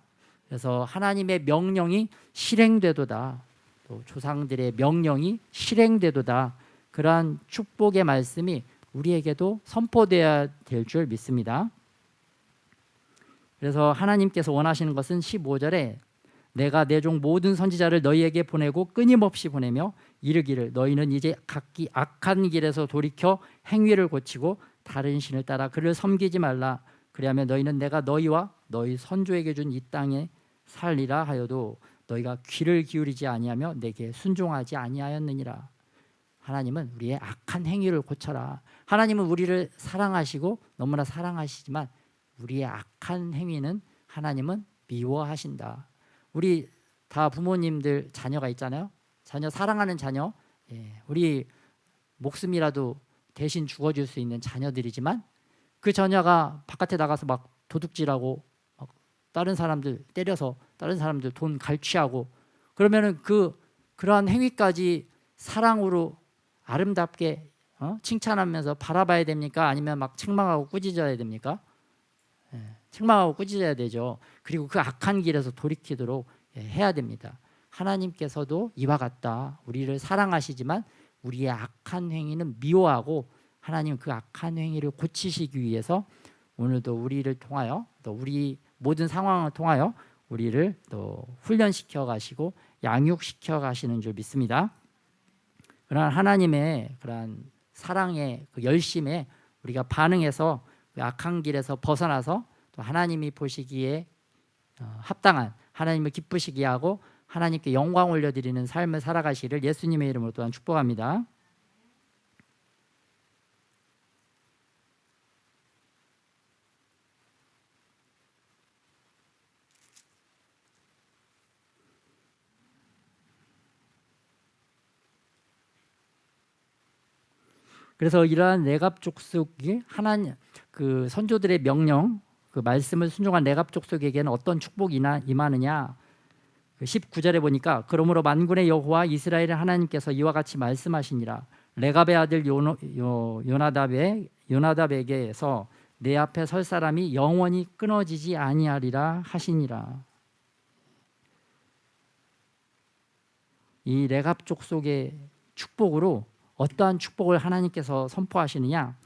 그래서 하나님의 명령이 실행되도다. 또 조상들의 명령이 실행되도다. 그러한 축복의 말씀이 우리에게도 선포되어야 될 줄 믿습니다. 그래서 하나님께서 원하시는 것은 15절에 내가 내 종 모든 선지자를 너희에게 보내고 끊임없이 보내며 이르기를 너희는 이제 각기 악한 길에서 돌이켜 행위를 고치고 다른 신을 따라 그를 섬기지 말라. 그리하면 너희는 내가 너희와 너희 선조에게 준 이 땅에 살리라 하여도 너희가 귀를 기울이지 아니하며 내게 순종하지 아니하였느니라. 하나님은 우리의 악한 행위를 고쳐라. 하나님은 우리를 사랑하시고 너무나 사랑하시지만 우리의 악한 행위는 하나님은 미워하신다. 우리 다 부모님들 자녀가 있잖아요. 자녀 사랑하는 자녀, 우리 목숨이라도 대신 죽어줄 수 있는 자녀들이지만 그 자녀가 바깥에 나가서 막 도둑질하고 막 다른 사람들 때려서 다른 사람들 돈 갈취하고 그러면은 그러한 행위까지 사랑으로 아름답게 칭찬하면서 바라봐야 됩니까? 아니면 막 책망하고 꾸짖어야 됩니까? 책망하고 꾸짖어야 되죠. 그리고 그 악한 길에서 돌이키도록 해야 됩니다. 하나님께서도 이와 같다. 우리를 사랑하시지만 우리의 악한 행위는 미워하고 하나님 그 악한 행위를 고치시기 위해서 오늘도 우리를 통하여 또 우리 모든 상황을 통하여 우리를 또 훈련시켜 가시고 양육시켜 가시는 줄 믿습니다. 그러나 하나님의 그러한 사랑의 그 열심에 우리가 반응해서 그 악한 길에서 벗어나서 또 하나님이 보시기에 합당한 하나님을 기쁘시게 하고 하나님께 영광 올려드리는 삶을 살아가시기를 예수님의 이름으로 또한 축복합니다. 그래서 이러한 레갑 족속이 하나님 그 선조들의 명령 그 말씀을 순종한 레갑 족속에게는 어떤 축복이 임하느냐. 19절에 보니까 그러므로 만군의 여호와 이스라엘의 하나님께서 이와 같이 말씀하시니라. 레갑의 아들 요나답에게서 내 앞에 설 사람이 영원히 끊어지지 아니하리라 하시니라. 이 레갑 족속의 축복으로 어떠한 축복을 하나님께서 선포하시느냐.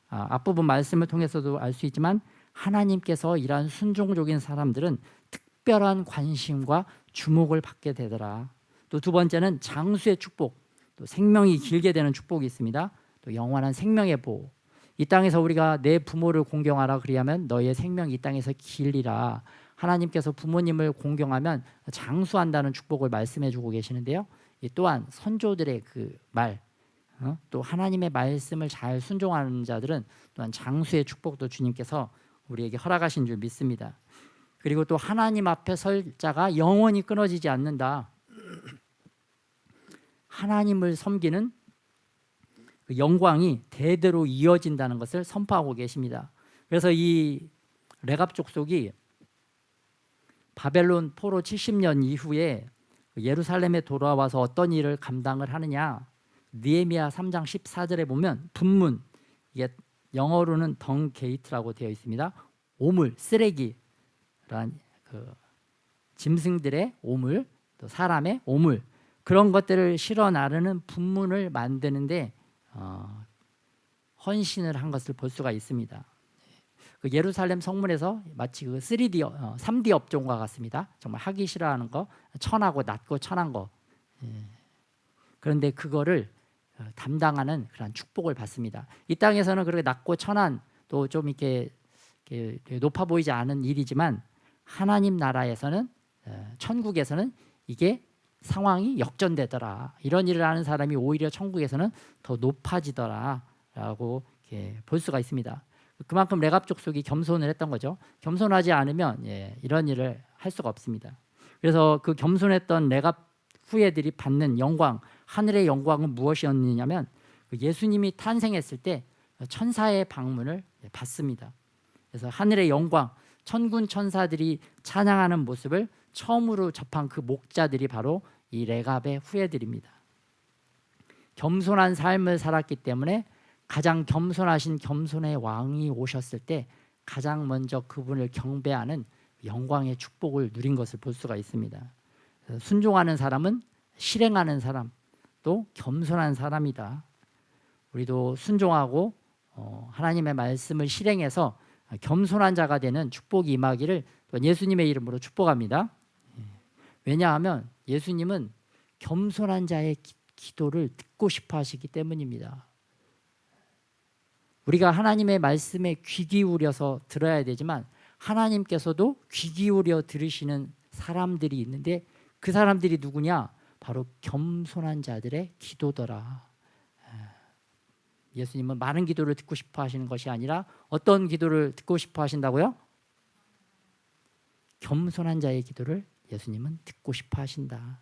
앞부분 말씀을 통해서도 알 수 있지만 하나님께서 이러한 순종적인 사람들은 특별한 관심과 주목을 받게 되더라. 또 두 번째는 장수의 축복, 또 생명이 길게 되는 축복이 있습니다. 또 영원한 생명의 보호. 이 땅에서 우리가 내 부모를 공경하라 그리하면 너희의 생명이 이 땅에서 길리라. 하나님께서 부모님을 공경하면 장수한다는 축복을 말씀해 주고 계시는데요. 또한 선조들의 그 말, 또 하나님의 말씀을 잘 순종하는 자들은 또한 장수의 축복도 주님께서 우리에게 허락하신 줄 믿습니다. 그리고 또 하나님 앞에 설 자가 영원히 끊어지지 않는다. 하나님을 섬기는 그 영광이 대대로 이어진다는 것을 선포하고 계십니다. 그래서 이 레갑 족속이 바벨론 포로 70년 이후에 예루살렘에 돌아와서 어떤 일을 감당을 하느냐, 느헤미야 3장 14절에 보면 분문, 이게 영어로는 덩 게이트라고 되어 있습니다. 오물, 쓰레기란 그 짐승들의 오물, 또 사람의 오물, 그런 것들을 실어 나르는 분문을 만드는데 헌신을 한 것을 볼 수가 있습니다. 그 예루살렘 성문에서 마치 그 3D 업종과 같습니다. 정말 하기 싫어하는 거, 천하고 낮고 천한 거. 그런데 그거를 담당하는 그런 축복을 받습니다. 이 땅에서는 그렇게 낮고 천한, 또 좀 이렇게 높아 보이지 않은 일이지만 하나님 나라에서는, 천국에서는 이게 상황이 역전되더라. 이런 일을 하는 사람이 오히려 천국에서는 더 높아지더라라고 볼 수가 있습니다. 그만큼 레갑 족속이 겸손을 했던 거죠. 겸손하지 않으면 이런 일을 할 수가 없습니다. 그래서 그 겸손했던 레갑 후예들이 받는 영광, 하늘의 영광은 무엇이었느냐면 예수님이 탄생했을 때 천사의 방문을 받습니다. 그래서 하늘의 영광, 천군 천사들이 찬양하는 모습을 처음으로 접한 그 목자들이 바로 이 레갑의 후예들입니다. 겸손한 삶을 살았기 때문에 가장 겸손하신 겸손의 왕이 오셨을 때 가장 먼저 그분을 경배하는 영광의 축복을 누린 것을 볼 수가 있습니다. 순종하는 사람은 실행하는 사람, 또 겸손한 사람이다. 우리도 순종하고 하나님의 말씀을 실행해서 겸손한 자가 되는 축복이 임하기를 예수님의 이름으로 축복합니다. 왜냐하면 예수님은 겸손한 자의 기도를 듣고 싶어 하시기 때문입니다. 우리가 하나님의 말씀에 귀 기울여서 들어야 되지만 하나님께서도 귀 기울여 들으시는 사람들이 있는데 그 사람들이 누구냐? 바로 겸손한 자들의 기도더라. 예수님은 많은 기도를 듣고 싶어 하시는 것이 아니라 어떤 기도를 듣고 싶어 하신다고요? 겸손한 자의 기도를 예수님은 듣고 싶어 하신다.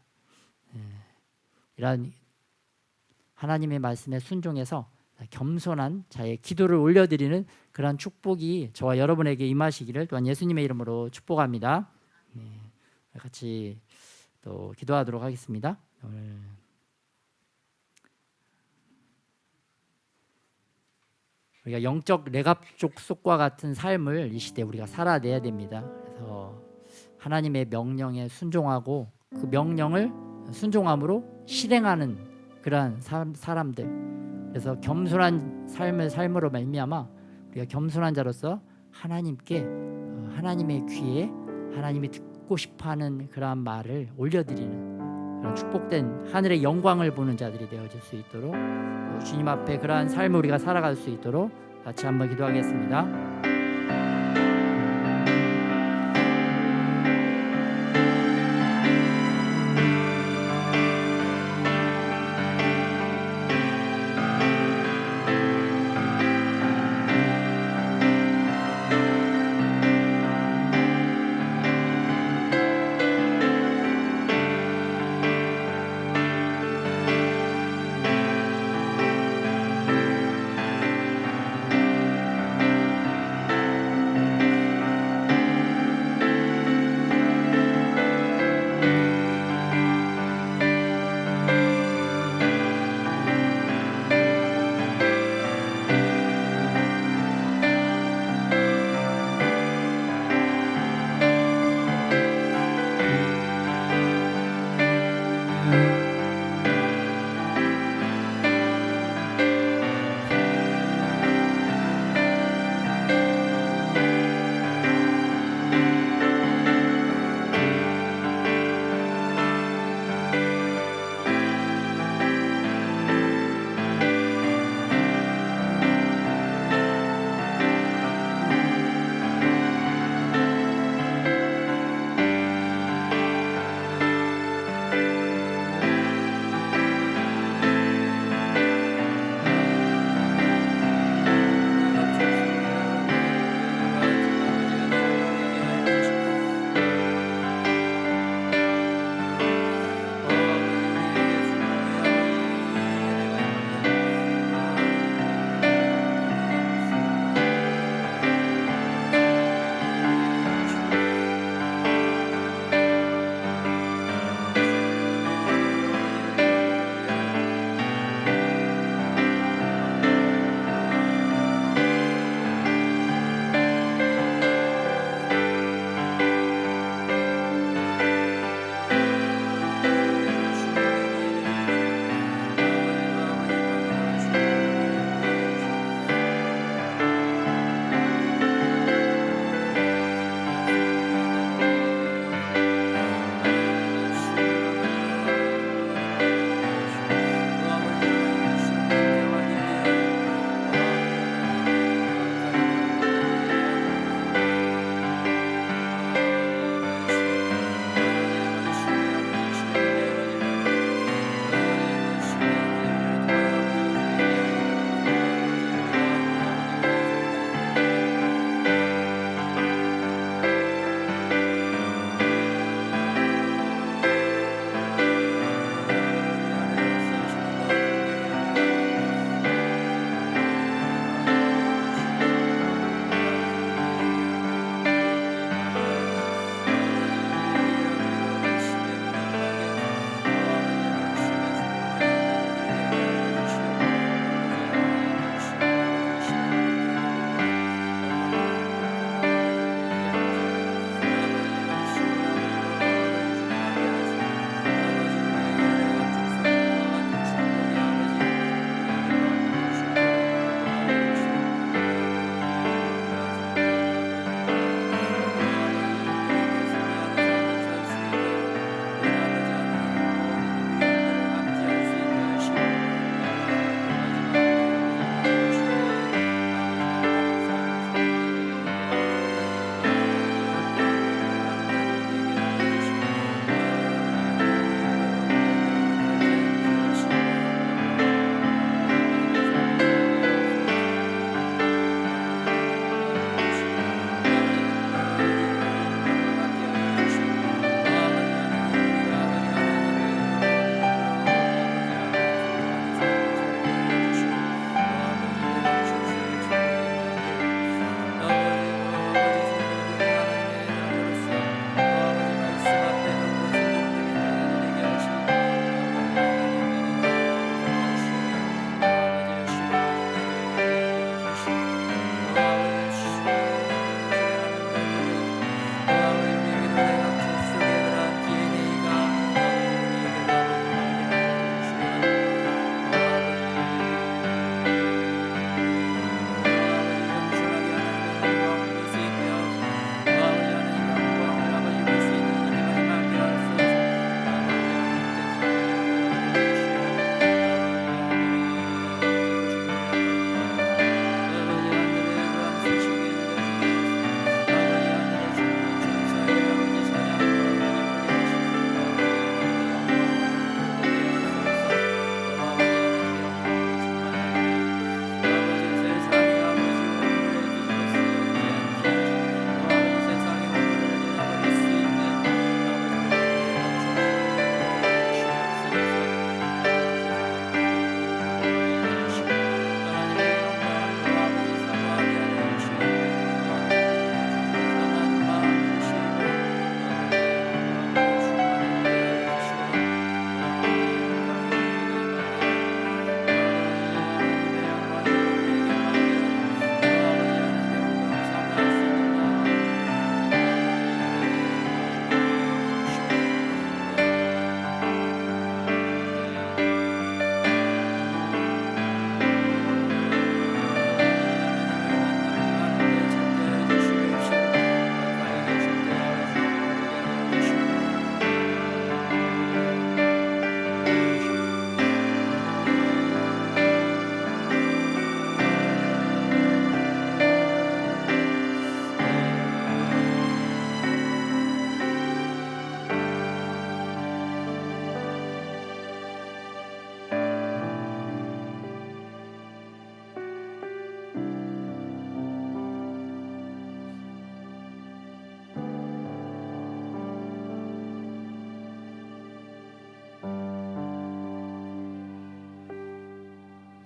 이런 하나님의 말씀에 순종해서 겸손한 자의 기도를 올려드리는 그런 축복이 저와 여러분에게 임하시기를 또한 예수님의 이름으로 축복합니다. 같이 또 기도하도록 하겠습니다. 우리가 영적 레갑 족속과 같은 삶을 이 시대 우리가 살아내야 됩니다. 그래서 하나님의 명령에 순종하고 그 명령을 순종함으로 실행하는 그러한 사람들. 그래서 겸손한 삶을 삶으로 말미암아 우리가 겸손한 자로서 하나님께 하나님의 귀에 하나님이 듣고 싶어하는 그러한 말을 올려드리는 그런 축복된 하늘의 영광을 보는 자들이 되어질 수 있도록 주님 앞에 그러한 삶을 우리가 살아갈 수 있도록 같이 한번 기도하겠습니다.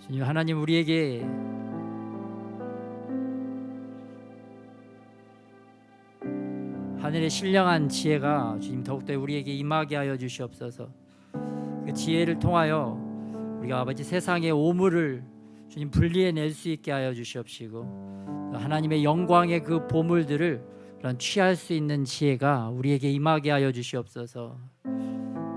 주님 하나님 우리에게 하늘의 신령한 지혜가 주님 더욱더 우리에게 임하게 하여 주시옵소서. 그 지혜를 통하여 우리가 아버지 세상의 오물을 주님 분리해낼 수 있게 하여 주시옵시고 하나님의 영광의 그 보물들을 그런 취할 수 있는 지혜가 우리에게 임하게 하여 주시옵소서.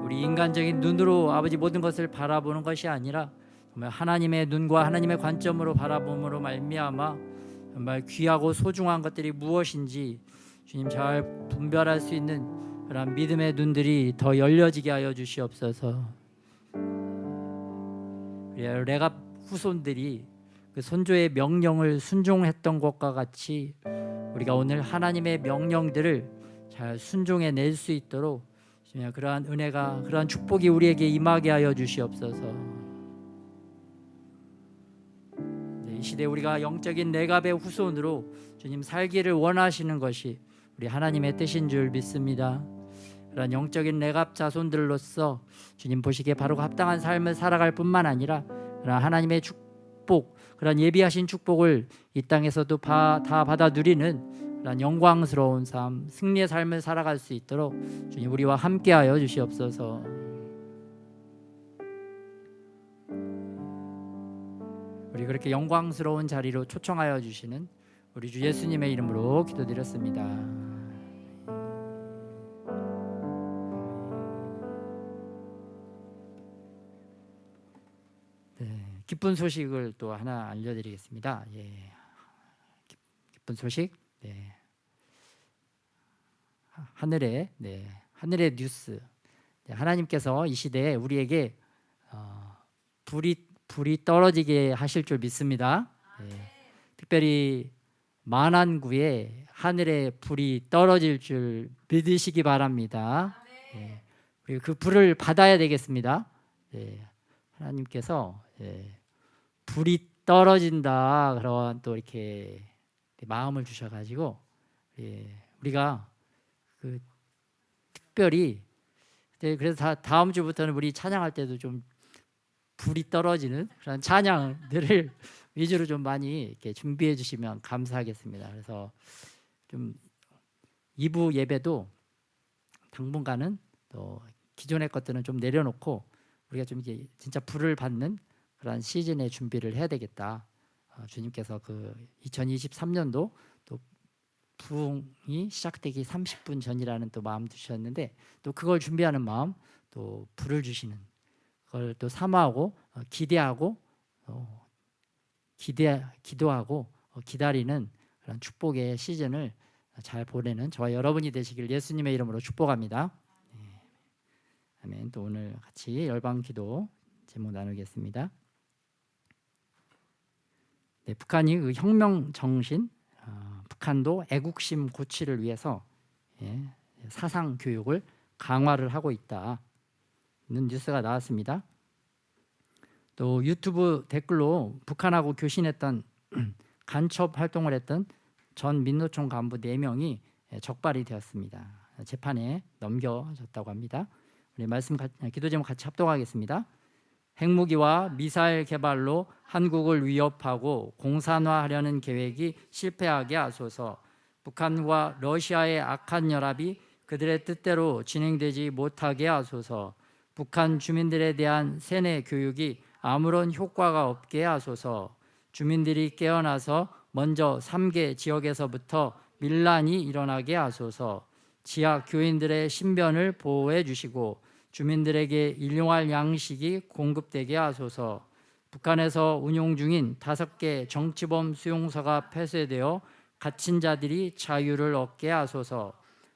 우리 인간적인 눈으로 아버지 모든 것을 바라보는 것이 아니라 정말 하나님의 눈과 하나님의 관점으로 바라봄으로 말미암아 정말 귀하고 소중한 것들이 무엇인지 주님 잘 분별할 수 있는 그런 믿음의 눈들이 더 열려지게 하여 주시옵소서. 레갑 후손들이 그 선조의 명령을 순종했던 것과 같이 우리가 오늘 하나님의 명령들을 잘 순종해 낼 수 있도록 주님 그러한 은혜가 그러한 축복이 우리에게 임하게 하여 주시옵소서. 이 시대 우리가 영적인 레갑의 후손으로 주님 살기를 원하시는 것이 우리 하나님의 뜻인 줄 믿습니다. 그런 영적인 레갑 자손들로서 주님 보시기에 바로 합당한 삶을 살아갈 뿐만 아니라 그런 하나님의 축복, 그런 예비하신 축복을 이 땅에서도 다 받아 누리는 그런 영광스러운 삶, 승리의 삶을 살아갈 수 있도록 주님 우리와 함께하여 주시옵소서. 우리 그렇게 영광스러운 자리로 초청하여 주시는 우리 주 예수님의 이름으로 기도드렸습니다. 네, 기쁜 소식을 또 하나 알려드리겠습니다. 기쁜 소식. 네. 하늘의 뉴스. 네, 하나님께서 이 시대에 우리에게 불이 떨어지게 하실 줄 믿습니다. 네, 특별히 만안구에 하늘에 불이 떨어질 줄 믿으시기 바랍니다. 네, 그리고 그 불을 받아야 되겠습니다. 네, 하나님께서 불이 떨어진다 그런 또 이렇게 마음을 주셔가지고 우리가 그 특별히 그래서 다음 주부터는 우리 찬양할 때도 좀 불이 떨어지는 그런 찬양들을 위주로 좀 많이 이렇게 준비해 주시면 감사하겠습니다. 그래서 좀 2부 예배도 당분간은 또 기존의 것들은 좀 내려놓고 우리가 좀 이제 진짜 불을 받는 그런 시즌의 준비를 해야 되겠다. 주님께서 그 2023년도 또 부흥이 시작되기 30분 전이라는 또 마음 주셨는데 또 그걸 준비하는 마음, 또 불을 주시는 그걸 또 사모하고 기대하고 기도하고 기다리는 그런 축복의 시즌을 잘 보내는 저와 여러분이 되시길 예수님의 이름으로 축복합니다. 네. 아멘. 또 오늘 같이 열방기도 제목 나누겠습니다. 네, 북한이 그 혁명 정신, 북한도 애국심 고취를 위해서 사상 교육을 강화를 하고 있다는 뉴스가 나왔습니다. 또 유튜브 댓글로 북한하고 교신했던 간첩 활동을 했던 전 민노총 간부 4명이 적발이 되었습니다. 재판에 넘겨졌다고 합니다. 우리 말씀 기도 제목 같이 합동하겠습니다. 핵무기와 미사일 개발로 한국을 위협하고 공산화하려는 계획이 실패하게 하소서. 북한과 러시아의 악한 연합이 그들의 뜻대로 진행되지 못하게 하소서. 북한 주민들에 대한 세뇌 교육이 아무런 효과가 없게 하소서. 주민들이 깨어나서 먼저 3개 지역에서부터 밀란이 일어나게 하소서. 지하 교인들의 신변을 보호해 주시고 주민들에게 일용할 양식이 공급되게 하소서. 북한에서 운용 중인 5개 정치범 수용소가 폐쇄되어 갇힌 자들이 자유를 얻게 하소서.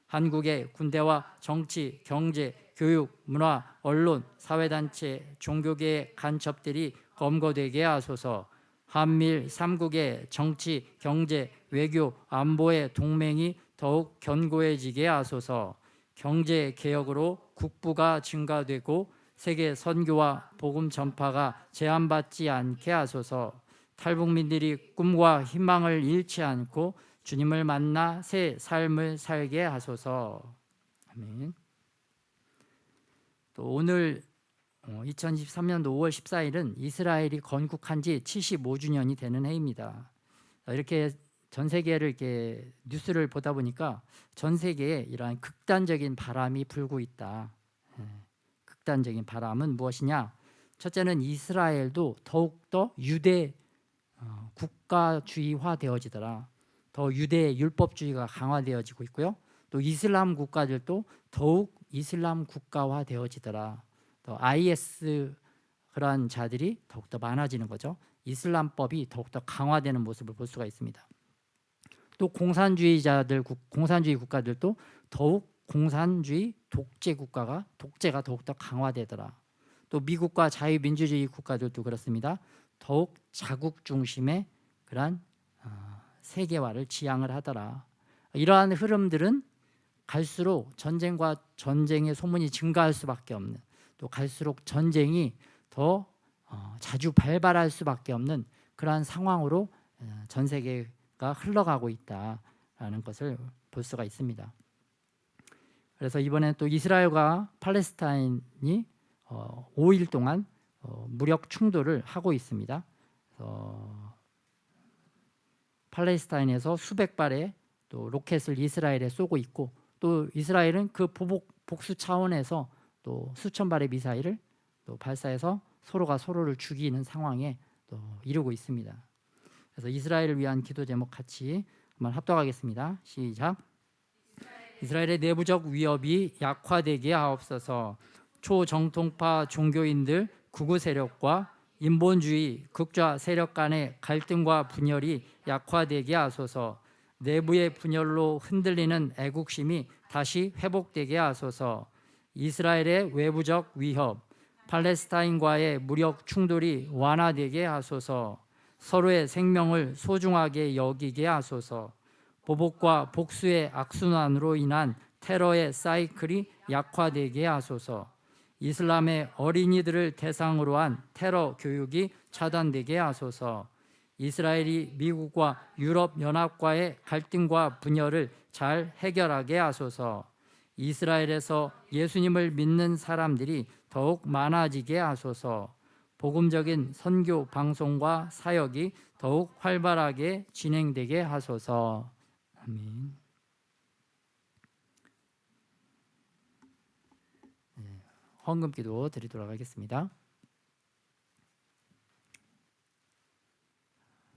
한국의 군대와 정치, 경제, 교육, 문화, 언론, 사회단체, 종교계의 간첩들이 검거되게 하소서. 한밀 3국의 정치, 경제, 외교, 안보의 동맹이 더욱 견고해지게 하소서. 경제 개혁으로 국부가 증가되고 세계 선교와 복음 전파가 제한받지 않게 하소서. 탈북민들이 꿈과 희망을 잃지 않고 주님을 만나 새 삶을 살게 하소서. 아멘. 또 오늘 2023년도 5월 14일은 이스라엘이 건국한 지 75주년이 되는 해입니다. 이렇게 전 세계를 이렇게 뉴스를 보다 보니까 전 세계에 이러한 극단적인 바람이 불고 있다. 극단적인 바람은 무엇이냐? 첫째는 이스라엘도 더욱더 유대 국가주의화 되어지더라. 더 유대 율법주의가 강화되어지고 있고요. 또 이슬람 국가들도 더욱 이슬람 국가화 되어지더라. 또 IS 그러한 자들이 더욱더 많아지는 거죠. 이슬람법이 더욱더 강화되는 모습을 볼 수가 있습니다. 또 공산주의 국가들도 더욱 공산주의 독재가 더욱더 강화되더라. 또 미국과 자유민주주의 국가들도 그렇습니다. 더욱 자국 중심의 그러한 세계화를 지향을 하더라. 이러한 흐름들은 갈수록 전쟁과 전쟁의 소문이 증가할 수밖에 없는, 또 갈수록 전쟁이 더 자주 발발할 수밖에 없는 그러한 상황으로 전 세계가 흘러가고 있다라는 것을 볼 수가 있습니다. 그래서 이번에 또 이스라엘과 팔레스타인이 5일 동안 무력 충돌을 하고 있습니다. 팔레스타인에서 수백 발의 또 로켓을 이스라엘에 쏘고 있고, 또 이스라엘은 그 복수 차원에서 또 수천 발의 미사일을 또 발사해서 서로가 서로를 죽이는 상황에 또 이르고 있습니다. 그래서 이스라엘을 위한 기도 제목 같이 한번 합독하겠습니다. 시작. 이스라엘의 내부적 위협이 약화되게 하옵소서. 초정통파 종교인들 극우 세력과 인본주의 극좌 세력 간의 갈등과 분열이 약화되게 하소서. 내부의 분열로 흔들리는 애국심이 다시 회복되게 하소서. 이스라엘의 외부적 위협, 팔레스타인과의 무력 충돌이 완화되게 하소서. 서로의 생명을 소중하게 여기게 하소서. 보복과 복수의 악순환으로 인한 테러의 사이클이 약화되게 하소서. 이슬람의 어린이들을 대상으로 한 테러 교육이 차단되게 하소서. 이스라엘이 미국과 유럽 연합과의 갈등과 분열을 잘 해결하게 하소서. 이스라엘에서 예수님을 믿는 사람들이 더욱 많아지게 하소서. 복음적인 선교 방송과 사역이 더욱 활발하게 진행되게 하소서. 아멘. 헌금기도 드리도록 하겠습니다.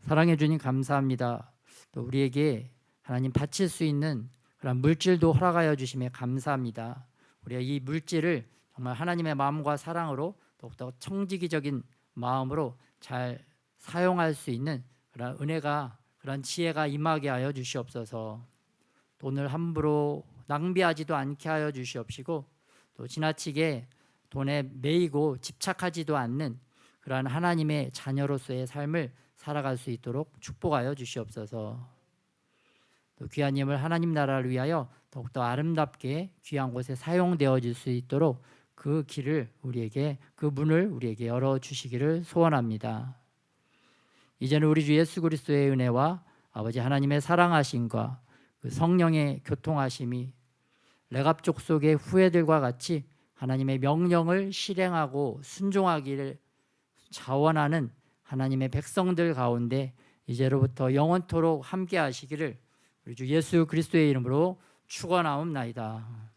사랑해 주님 감사합니다. 또 우리에게 하나님 바칠 수 있는 그런 물질도 허락하여 주심에 감사합니다. 우리가 이 물질을 정말 하나님의 마음과 사랑으로 더욱더 청지기적인 마음으로 잘 사용할 수 있는 그런 은혜가, 그런 지혜가 임하게 하여 주시옵소서. 돈을 함부로 낭비하지도 않게 하여 주시옵시고, 또 지나치게 돈에 매이고 집착하지도 않는 그러한 하나님의 자녀로서의 삶을 살아갈 수 있도록 축복하여 주시옵소서. 또 귀한 예물 하나님 나라를 위하여 더욱더 아름답게 귀한 곳에 사용되어질 수 있도록 그 길을 우리에게, 그 문을 우리에게 열어주시기를 소원합니다. 이제는 우리 주 예수 그리스도의 은혜와 아버지 하나님의 사랑하심과 그 성령의 교통하심이 레갑 족속의 후예들과 같이 하나님의 명령을 실행하고 순종하기를 자원하는 하나님의 백성들 가운데 이제로부터 영원토록 함께 하시기를 우리 주 예수 그리스도의 이름으로 축원하옵나이다.